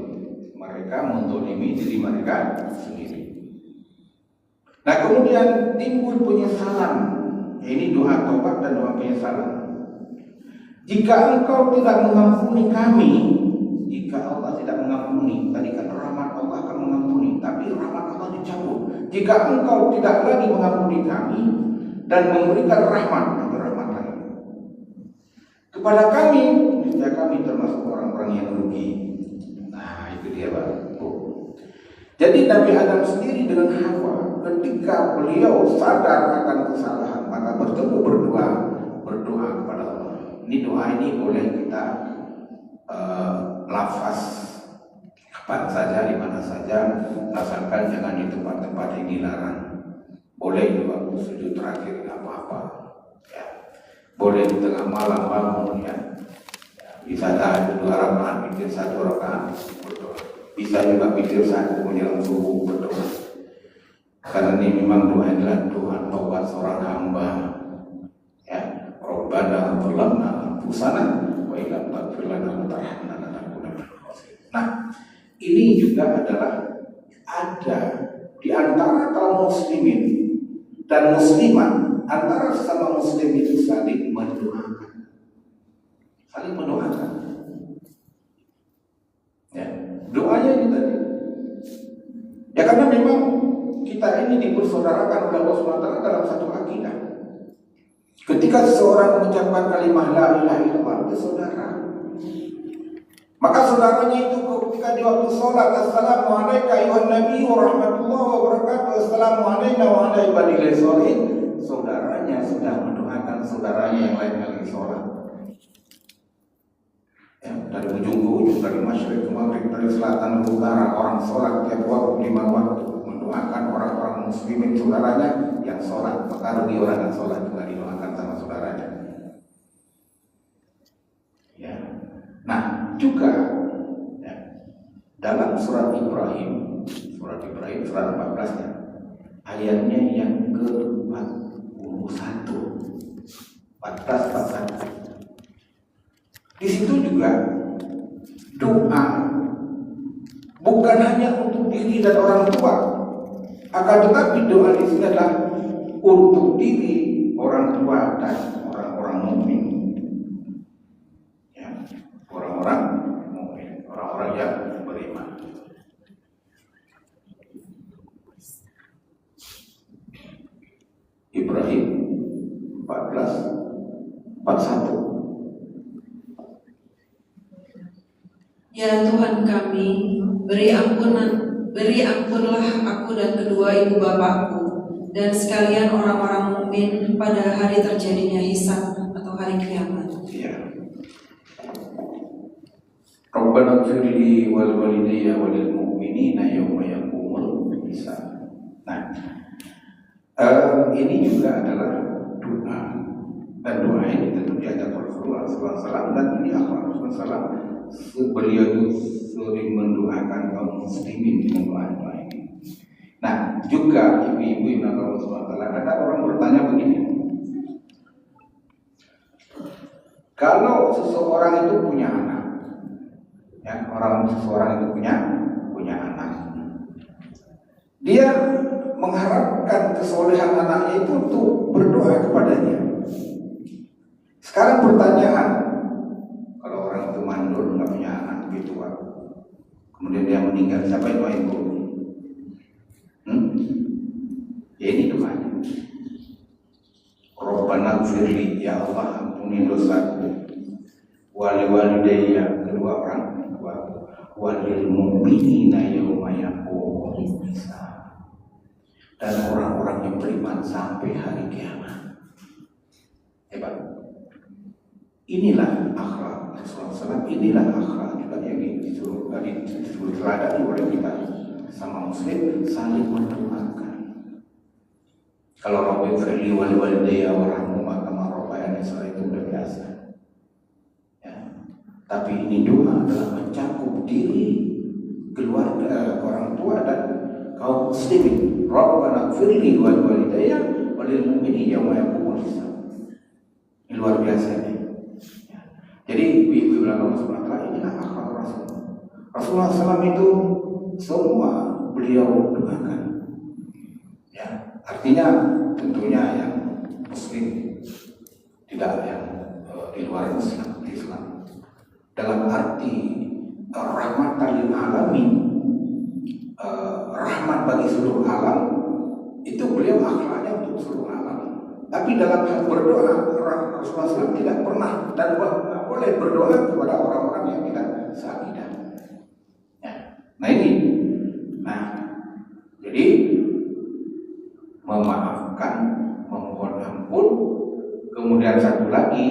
Mereka menzalimi diri mereka sendiri. Nah kemudian timbul penyesalan. Ini doa tobat dan doa penyesalan. Jika Engkau tidak mengampuni kami, jika Allah tidak mengampuni, tadi kan rahmat Allah akan mengampuni, tapi rahmat Allah dicabut. Jika Engkau tidak lagi mengampuni kami dan memberikan rahmat lagi kepada kami, niscaya kami termasuk orang-orang yang rugi. Nah itu dia Pak. Jadi Nabi Adam sendiri dengan Hawa ketika beliau sadar akan kesalahan maka bertemu berdoa kepada Allah. Ini doa ini boleh kita lafaz kapan saja, di mana saja, asalkan jangan di tempat-tempat yang dilarang. Boleh di waktu sujud terakhir, nggak apa-apa. Ya. Boleh di tengah malam bangun, ya. Bisa tahajud 2 rakaat, pikir 1 rakaat, berdoa. Bisa juga pikir 1 menjelang subuh, berdoa. Karena ini memang doa adalah doa taubat seorang hamba. Ya, Rabbana zalamna anfusana wa illam taghfir lana wa tarhamna lanakunanna minal khasirin. Nah, ini juga adalah ada di antara kaum muslimin dan muslimat, antara sesama muslim itu saling mendoakan. Saling mendoakan. Ya, doanya ini tadi. Ya karena memang kita ini dipersaudarakan oleh Allah SWT dalam satu akidah. Ketika seseorang mengucapkan kalimat la ilaha illallah, itu saudara. Maka saudaranya itu ketika di waktu sholat, assalamualaikum ayuhan nabi wa rahmatullahi wa barakatuh, assalamualaikum wa ala ibadillah sholihin, saudaranya sudah mendoakan saudaranya yang lain lagi sholat. Ya, dari ujung ke ujung, dari masyriq ke maghrib, dari selatan ke utara, orang sholat tiap waktu 5 waktu mendoakan orang-orang muslimin saudaranya yang sholat. Maka rugi orang yang sholat juga didoakan sama saudaranya. Ya. Nah, juga ya, dalam surat Ibrahim surat 14 ya, ayatnya yang ke-41, 14. Di situ juga doa bukan hanya untuk diri dan orang tua, akan tetapi doa di sini adalah untuk diri, orang tua dan orang-orang mukmin. Ya, orang-orang mukmin, orang-orang yang beriman. Ibrahim 14:41. Ya Tuhan kami, beri ampunlah aku dan kedua ibu bapakku dan sekalian orang-orang mukmin pada hari terjadinya hisab atau hari kiamat. Ya. Rabbana ighfirli wal walidayya walil mu'minina yawma yaqumul hisab. Nah, ini juga adalah doa, dan doa ini tentu diajar Rasulullah SAW, dan ini akhlak Rasulullah SAW. Beliau itu sering mendoakan kaum muslimin dengan doa-doa ini. Nah, juga ibu-ibu yang Allah SWT, ada orang bertanya begini, kalau seseorang itu punya anak, ya, seseorang itu punya anak, dia mengharapkan kesolehan anaknya itu untuk berdoa kepadanya. Sekarang pertanyaan, kalau orang itu mandul, nggak punya anak, gitu, kemudian dia meninggal, siapa yang doain dulu? Ya ini doanya. Rabbana ighfirli, ya Allah ampuni dosaku, wali walidayya, kedua orang tua, walil mu'minina yawma yaqumul hisab, dan orang-orang yang beriman sampai hari kiamat. Hebat. Inilah akhlak Rasulullah SAW. Inilah akhlak juga yang disuruh teladani oleh kita sama muslim, saling mendoakan. Kalau Rabbi firli wali walidayya warahmuma kama rabbayani shaghira, itu udah biasa. Ya. Tapi ini doa adalah mencakup diri, keluarga, orang tua dan kaum muslimin. Rabbana firli wali walidayya walil mu'minina yawma yaqumul hisab. Ini luar biasa ini. Jadi ibu-ibu bilang Allah SWT, inilah akhlak Rasulullah SAW itu semua beliau doakan. Ya, artinya tentunya yang muslim, tidak yang di luar Islam. Dalam arti rahmatan lil alamin, rahmat bagi seluruh alam, itu beliau akhlaknya untuk seluruh alam. Tapi dalam hal berdoa, Rasulullah SAW tidak pernah dan boleh berdoa kepada orang-orang yang tidak seakidah. Ya. Nah ini, jadi memaafkan, memohon ampun, kemudian satu lagi,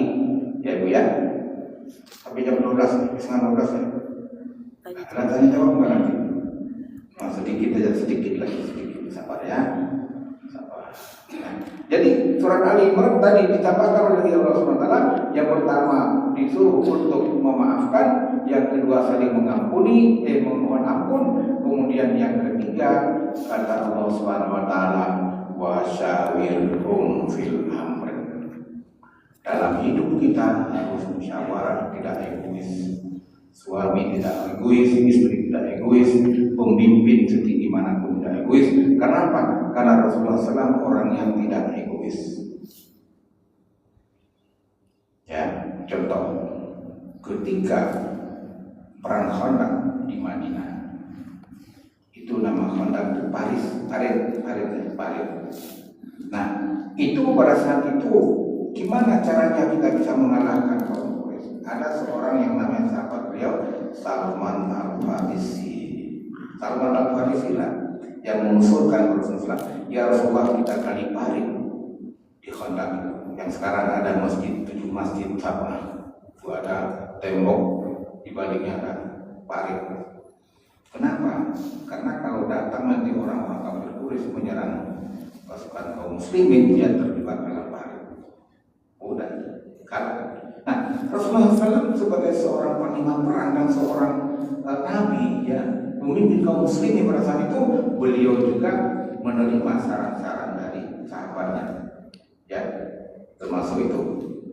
ya Bu ya, sampai jam 12, setengah 12 ya. Ada tanya jawab nggak nanti? Nah, sedikit aja, sedikit lagi, sedikit. Sabar ya. Sabar. Nah, jadi surat Ali Imran tadi ditambahkan oleh Allah SWT. Yang pertama disuruh untuk memaafkan, yang kedua saling mengampuni, memohon ampun, kemudian yang ketiga kata Allah SWT, wa syawirhum fil amr. Dalam hidup kita harus musyawarah, tidak egois. Suami tidak egois, istri tidak egois, pemimpin setinggi manapun tidak egois. Karena apa? Karena Rasulullah SAW orang yang tidak egois. Ya, contoh, ketika perang Khandaq di Madinah, itu nama Khandaq itu Parit. Nah, itu pada saat itu gimana caranya kita bisa mengalahkan kaum Quraisy? Ada seorang yang namanya sahabat beliau, Salman Al-Farisi. Salman Al-Farisi lah yang mengusulkan Rasulullah, ya Rasulullah kita kali parit di Khandaq yang sekarang ada masjid, 7 masjid sama, itu ada tembok, di baliknya ada parit. Kenapa? Karena kalau datang nanti orang-orang kafir Quraisy menyerang pasukan kaum muslimin, dia terlibat dalam parit. Udah kalah. Nah, Rasulullah SAW sebagai seorang panglima perang dan seorang nabi, ya, pemimpin kaum muslimin pada saat itu, beliau juga menerima saran-saran dari sahabatnya, ya, termasuk itu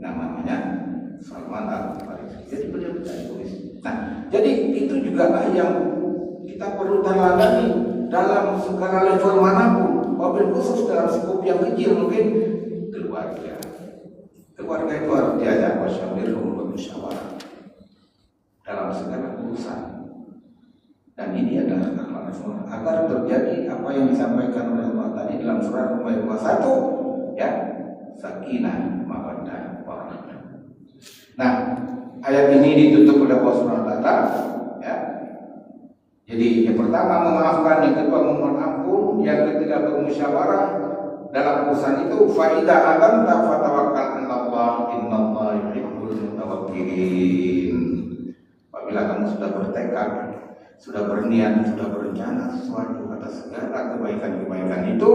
namanya Salman Al-Farisi. Jadi beliau tidak egois. Nah, jadi itu juga yang kita perlu teladani dalam segala level manapun, wabil khusus dalam skup yang kecil mungkin keluarga. Keluarga itu harus diajak wasyawirhum bermusyawarah dalam segala urusan. Dan ini adalah akhlak Rasulullah agar terjadi apa yang disampaikan oleh Allah tadi dalam surat Al-Ma'idah 21, ya, sakinah, mawaddah, warahmah. Nah, ayat ini ditutup oleh Allah Subhanahu wa taala, ya. Jadi yang pertama memaafkan, yang kedua memohon ampun, yang ketiga bermusyawarah dalam urusan itu. Fa idza adzamta fatawakkal 'alallah innallaha yuhibbul mutawakkilin. Apabila kamu sudah bertekad, sudah berniat, sudah berencana sesuatu atas segala kebaikan-kebaikan itu,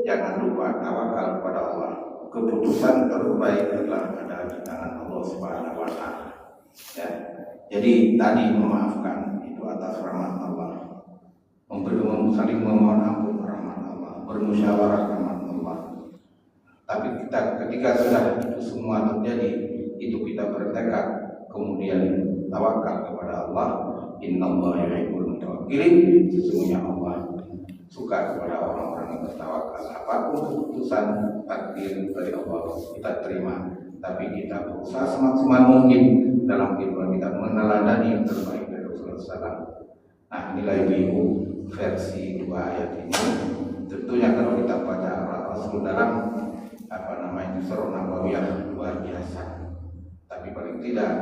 jangan lupa tawakal kepada Allah. Keputusan terbaik adalah ada di tangan Allah Subhanahu wa taala. Ya. Jadi tadi memaafkan itu atas rahmat Allah. Saling memohon ampun rahmat Allah, bermusyawarah rahmat Allah. Tapi ketika sudah itu semua terjadi, itu kita bertekad, kemudian tawakal kepada Allah. Innallaha yuhibbul mutawakkilin. Sesungguhnya Allah suka kepada orang-orang yang bertawakal. Apapun keputusan takdir dari Allah kita terima, tapi kita berusaha semaksimal mungkin dalam kehidupan kita meneladani yang terbaik dari Rasulullah SAW. Nah, inilah ibu versi 2 ayat ini. Tentunya kalau kita baca Rasul dalam surah Nabawiyah luar biasa. Tapi paling tidak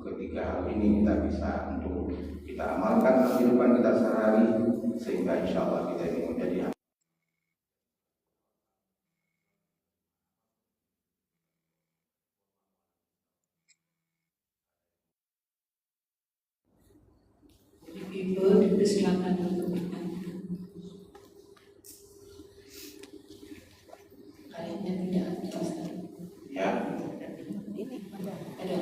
ketika hal ini kita bisa untuk kita amalkan dalam kehidupan kita sehari, sehingga insya Allah kita ini menjadi Ibu silakan untuk kayaknya tidak ada. ya. Ini ada.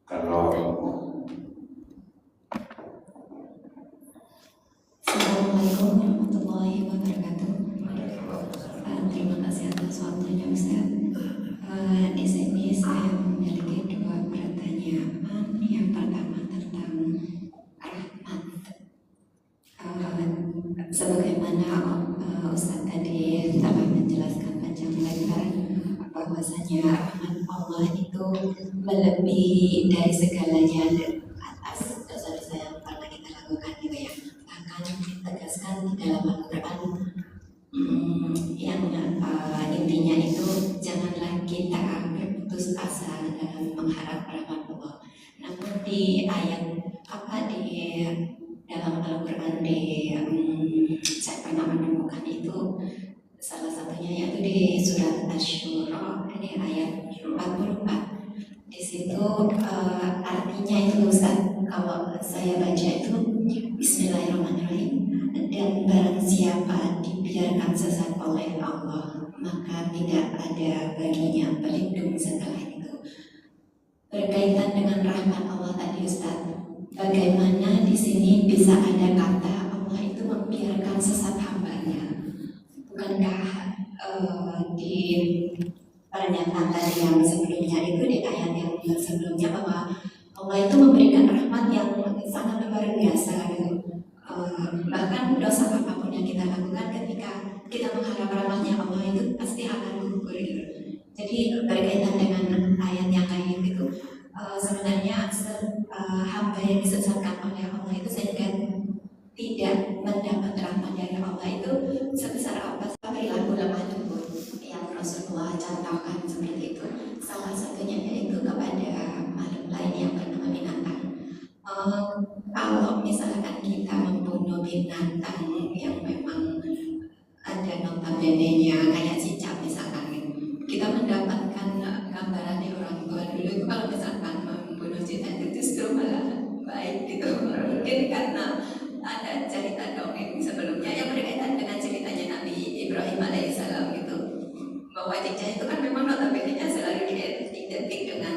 Kalau Assalamualaikum warahmatullahi wabarakatuh. Terima kasih atas waktunya Ustaz. Di sini saya memiliki 2 pertanyaan. Yang pertama tentang rahmat. Sebagaimana Ustaz tadi telah menjelaskan panjang lebar bahwasanya rahmat Allah itu melebihi dari segalanya atas dosa-dosa yang pernah kita lakukan gitu ya. Akan ditegaskan di dalam Al-Quran yang intinya itu janganlah kita berputus asa dalam mengharap rahmat Allah. Namun di ayat di dalam Al-Quran saya pernah menemukan itu salah satunya yaitu di surat Asy-Syura 44. Di situ artinya itu Ustaz, kalau saya baca itu Bismillahirrahmanirrahim, dan barang siapa dibiarkan sesat oleh Allah, maka tidak ada baginya pelindung setelah itu. Berkaitan dengan rahmat Allah tadi Ustaz, bagaimana di sini bisa ada kata Allah itu membiarkan sesat hambanya? Bukankah di pernyataan tadi yang sebelumnya itu, di ayat yang sebelumnya, bahwa Allah itu memberikan rahmat yang sangat luar biasa gitu. Bahkan dosa apapun yang kita lakukan, ketika kita mengharap rahmatnya Allah itu pasti akan gugur gitu. Jadi berkaitan dengan ayat yang lain itu, sebenarnya hamba yang disesatkan oleh Allah itu sehingga tidak mendapat rahmat dari Allah itu sebesar apa perilaku lemah lembut yang Rasulullah contohkan seperti itu. Salah satunya yaitu kepada makhluk lain yang bernama binatang. Kalau misalkan kita membunuh binatang yang memang ada notabene-nya kayak cicak misalkan, kita mendapatkan gambaran dari orang tua dulu itu kalau misalkan membunuh cicak itu justru malah baik gitu. Mungkin karena ada cerita dongeng sebelumnya yang berkaitan dengan ceritanya Nabi Ibrahim alaihissalam gitu, bahwa cicak itu kan memang notabene-nya selalu identik dengan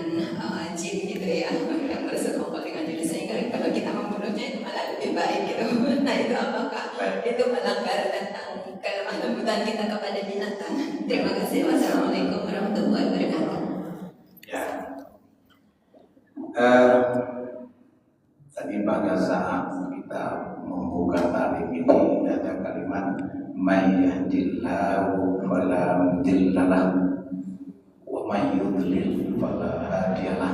jin gitu ya, yang bersekongkol dengan diri, sehingga kalau kita membunuhnya itu malah lebih baik gitu. Nah itu apakah itu melanggar tentang kelemah lembutan kita kepada binatang? Terima kasih. Wassalamualaikum warahmatullahi wabarakatuh. Ya, tadi pada saat kita membuka talim ini ada kalimat may yahdillahu fala mudhillalah wa may yudlil fala hadiyalah.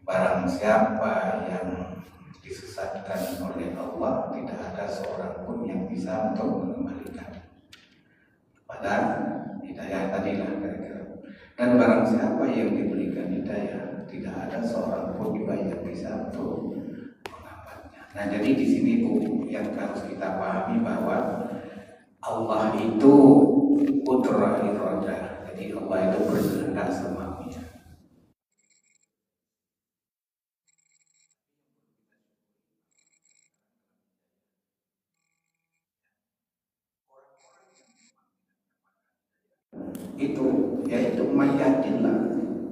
Barang siapa yang disesatkan oleh Allah, tidak ada seorang pun yang bisa untuk mengembalikan pada hidayah tadilah kira-kira. Dan barang siapa yang diberikan hidayah, tidak ada seorang pun juga yang bisa untuk menghambatnya. Nah, jadi di sini Bu, yang harus kita pahami bahwa Allah itu qudrah iradah. Jadi Allah itu berkehendak semaunya. Itu yaitu mayyadillah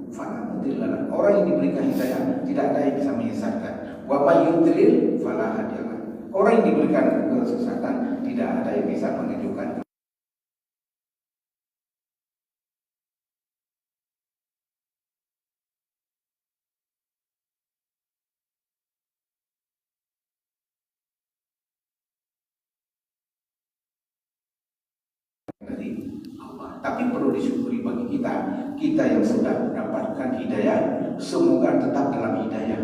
fanamudillah. Orang yang diberikan hidayah tidak ada yang bisa menyesatkan. Wa mayyudlil fala hadiyalah. Orang yang diberikan kesesatan tidak ada yang bisa menunjukkan. Dari Allah. Tapi perlu disyukuri bagi kita yang sudah mendapatkan hidayah, semoga tetap dalam hidayah.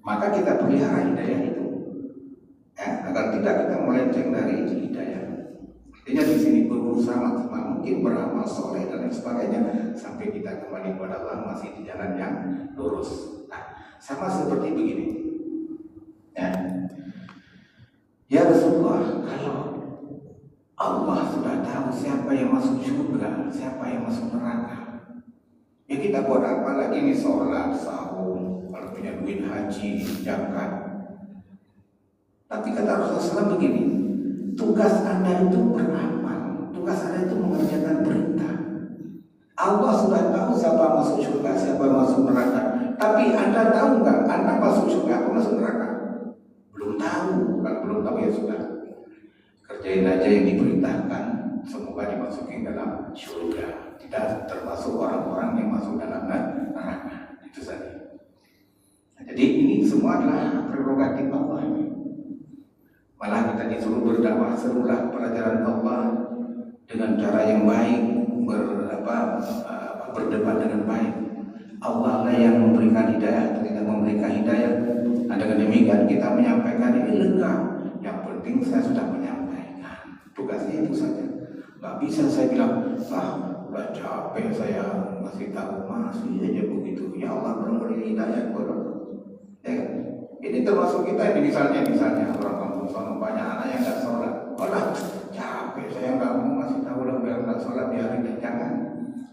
Maka kita pelihara hidayah itu, ya, agar tidak kita melenceng dari hidayah. Artinya di sini berusaha maksimal mungkin, beramal soleh dan lain sebagainya, sampai kita kembali kepada Allah masih di jalan yang lurus. Nah, sama seperti begini, ya Rasulullah, kalau Allah sudah tahu siapa yang masuk surga, siapa yang masuk neraka, ya kita buat apa lagi nih sholat, sahur, kalau punya duit haji, zakat. Tapi kata Rasulullah SAW begini, tugas Anda itu beramal, tugas Anda itu mengerjakan perintah. Allah sudah tahu siapa masuk surga, siapa masuk neraka. Tapi Anda tahu nggak Anda masuk surga atau masuk neraka? Belum tahu. Kalau belum tahu ya sudah, kerjain aja yang diperintahkan, semoga dimasukin dalam surga, tidak termasuk orang-orang yang masuk dalam neraka. Itu saja. Nah, jadi ini semua adalah prerogatif Allah. Malah kita disuruh berdakwah, serulah pelajaran Allah dengan cara yang baik, berdebat dengan baik. Allah lah yang memberikan hidayah, tidak memberikan hidayah. Nah, dengan demikian kita menyampaikan ini lega. Yang penting saya sudah menyampaikan. Tugasnya itu saja. Gak bisa saya bilang, udah capek saya masih tahu, masih aja begitu. Ya Allah belum beri hidayah kepada. Ya, ini termasuk kita ini misalnya orang kampung sono banyak anak yang nggak sholat. Capek saya nggak mau masih tahu lah biar nggak sholat, biarin, jangan,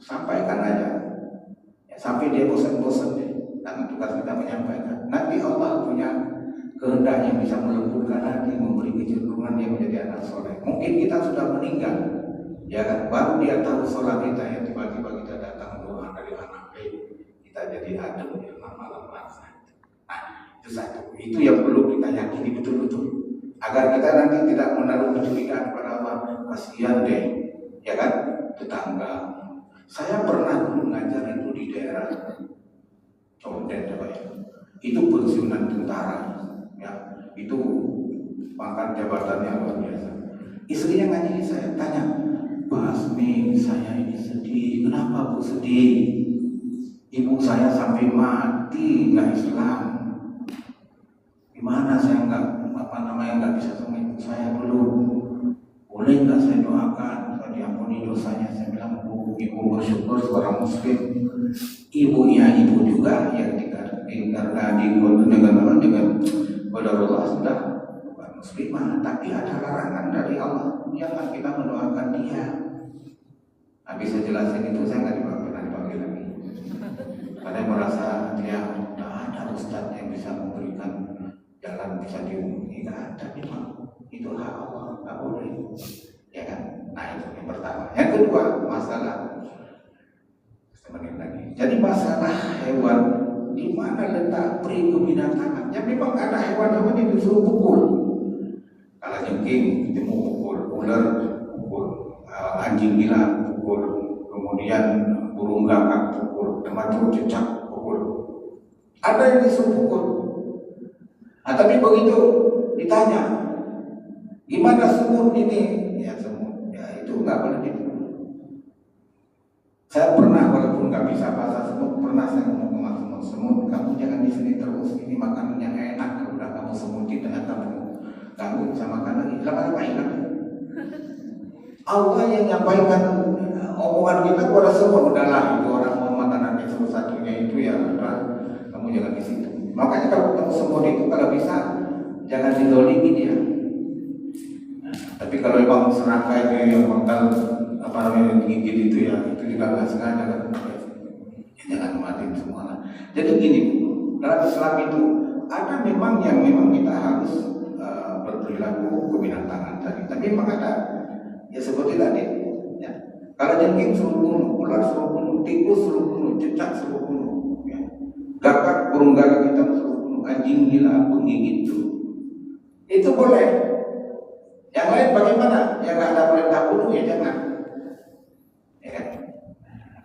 sampaikan aja. sampai dia bosan-bosan deh. Karena tugas kita menyampaikan. Nanti Allah punya kehendaknya bisa melembutkan hati, memberi kecenderungan dia menjadi anak soleh. Mungkin kita sudah meninggal, ya kan? Baru dia tahu sholat kita, ya tiba-tiba kita datang doa dari anak kita jadi adem ya malam rasa. Nah, itu satu. Itu yang perlu kita yakini betul-betul. Agar kita nanti tidak menaruh kecurigaan pada Allah. Kasihan deh, ya kan? Tetangga. Saya pernah dulu ngajar itu di daerah Condet, ya. Itu pensiunan tentara, ya. Itu pangkat jabatannya luar biasa. Istrinya ngaji, saya tanya, Pak Asmi, saya ini sedih. Kenapa Bu sedih? Ibu saya sampai mati nggak Islam. Gimana saya nggak bisa sama ibu saya dulu? Boleh nggak saya doakan supaya diampuni dosanya? Saya bilang, Bu, ibu bersyukur seorang muslim. Ibunya ibu juga yang dengan qadarullah sudah bukan muslimah, tapi ada larangan dari Allah. Jangan kita mendoakan dia. Habis saya jelasin itu saya nggak pernah dipanggil lagi. Karena merasa dia tidak ada ustadz yang bisa memberikan jalan bisa diumumi. Nggak ada, memang itu hak Allah, nggak boleh, ya kan? Nah itu yang pertama. Yang kedua masalah lagi. Jadi masalah hewan, di mana letak peri kebinatangan? Ya memang ada hewan-hewan yang disuruh pukul. Kalau jengking ketemu pukul, ular pukul, anjing gila pukul, kemudian burung gagak pukul, termasuk cicak pukul. Ada yang disuruh pukul. Nah, tapi begitu ditanya, gimana semut ini? Ya semut, ya itu nggak boleh dipukul. Saya pernah, walaupun nggak bisa bahasa semut, pernah saya ngomong sama semut, kamu jangan di sini terus, ini makanannya enak, kalau udah kamu semutin dengan kamu bisa makan lagi, lama-lama hilang. Allah yang nyampaikan omongan kita kepada semut, udahlah itu orang Muhammad Nabi satu-satunya itu ya, udah, kamu jangan di situ. Makanya kalau ketemu semut itu kalau bisa jangan didolimi dia. Nah, tapi kalau memang serangga itu yang bakal apa namanya gigit itu ya, itu juga nggak sengaja kan, jangan matiin semua. Jadi gini, dalam Islam itu ada memang yang memang kita harus berperilaku kebinatangan tadi. Tapi memang ada ya seperti tadi, ya. Kalau jengking suruh bunuh, ular suruh bunuh, tikus suruh bunuh, cicak suruh bunuh, ya. Gagak, burung gagak kita suruh bunuh, anjing gila penggigit itu boleh. Yang lain bagaimana? Yang nggak ada perintah bunuh ya jangan.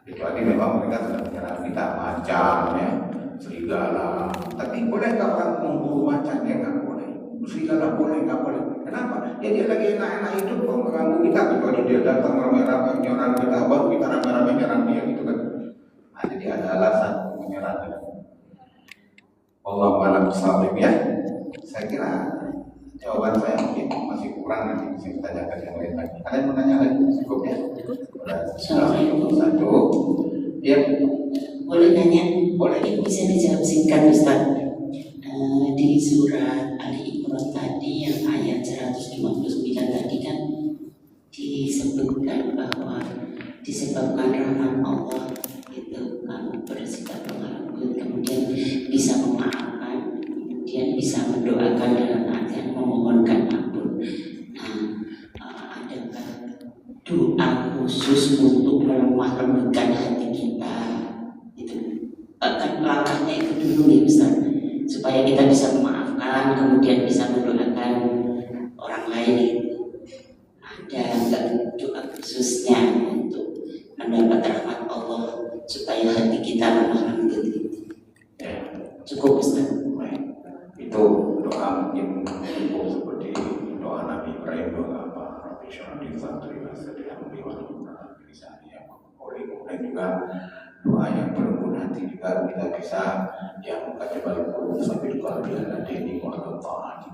Kecuali memang mereka sudah menyerang kita macan, ya, serigala. Tapi boleh nggak orang memburu macan? Ya nggak boleh. Serigala boleh nggak boleh? Kenapa? Ya dia lagi enak-enak hidup kok mengganggu kita. Kecuali dia datang rame-rame menyerang kita, baru kita rame-rame menyerang dia gitu kan. Nah, jadi ada alasan menyerang kita. Allah malam salim ya. Saya kira jawaban saya mungkin masih kurang, nanti bisa kita tanyakan yang lain lagi. Ada yang mau nanya lagi? Cukup ya? Satu. Ya. Boleh nanya? Boleh. Bisa dijawab singkat Ustaz. Di surat Ali Imran tadi yang ayat 159 tadi kan disebutkan bahwa disebabkan rahmat Allah itu kamu bersikap pengampun, kemudian bisa memaafkan, kemudian bisa mendoakan dalam artian memohonkan ampun. Nah, adakah doa khusus untuk melemah lembutkan hati kita? Itu kan langkahnya itu dulu ya Ustaz, supaya kita bisa memaafkan, kemudian bisa mendoakan orang lain itu. Ada nggak doa khususnya untuk mendapat rahmat Allah supaya hati kita lemah lembut itu? Cukup Ustaz. Itu doa mungkin cukup seperti doa Nabi Ibrahim, doa apa? Rabbi syrahli sadri wa yassir amri wahlul 'uqdatam min lisani yafqahu qawli. Dan juga doa yang berlembut hati juga kita bisa yang katakan qulub sabil qalbi ala dini wa ala ta'ati.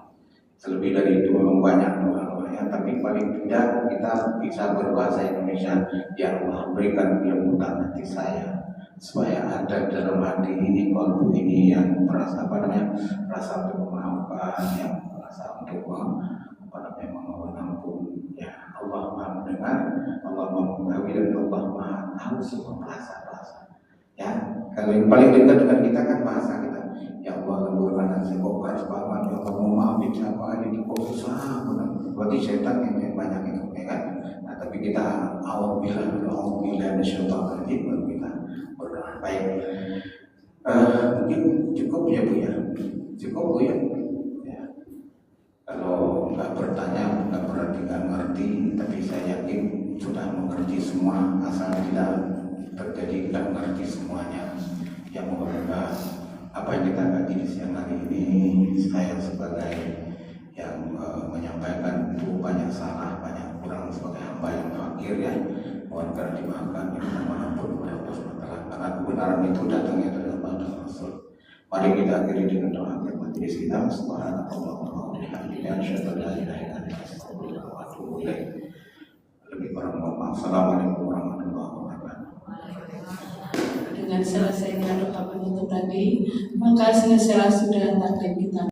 Selebih dari itu memang banyak doa-doanya, tapi paling tidak kita bisa berbahasa Indonesia. Ya Allah, berikan kelembutan hati saya supaya ada dalam hati ini, kalbu ini yang merasa merasa untuk memaafkan, yang merasa untuk memohon ampun. Ya Allah Maha mendengar, Allah Maha mengetahui, dan Allah Maha tahu semua perasaan. Ya, yang paling dekat dengan kita kan bahasa kita. Ya Allah, lemburkan saya kok keras banget, ya Allah mau maafin siapa aja ini kok susah benar. Berarti setan yang banyak itu, ya kan? Nah, tapi kita alhamdulillah nasyaitonir rajim baru kita berdoa. Baik. Mungkin cukup ya Bu ya. Cukup Bu ya. Ya. Kalau nggak bertanya nggak berarti nggak ngerti, tapi saya yakin sudah mengerti semua, asal tidak terjadi nggak mengerti semuanya. Yang moga-moga apa yang kita kaji di siang hari ini, saya sebagai yang menyampaikan itu banyak salah, banyak kurang sebagai hamba yang fakir ya, mohon karena dimaafkan, ya mohon ampun kepada Allah SWT, karena kebenaran itu datangnya dari Allah dan Rasul. Mari kita akhiri dengan doa majelis kita. Subhanallah wa bihamdihi asyhadu an la ilaha illa anta astaghfiruka wa atubu ilaik. Lebih kurang mohon maaf. Assalamualaikum warahmatullahi wabarakatuh. Dengan selesainya doa penutup tadi, maka selesai sudah taklim kita.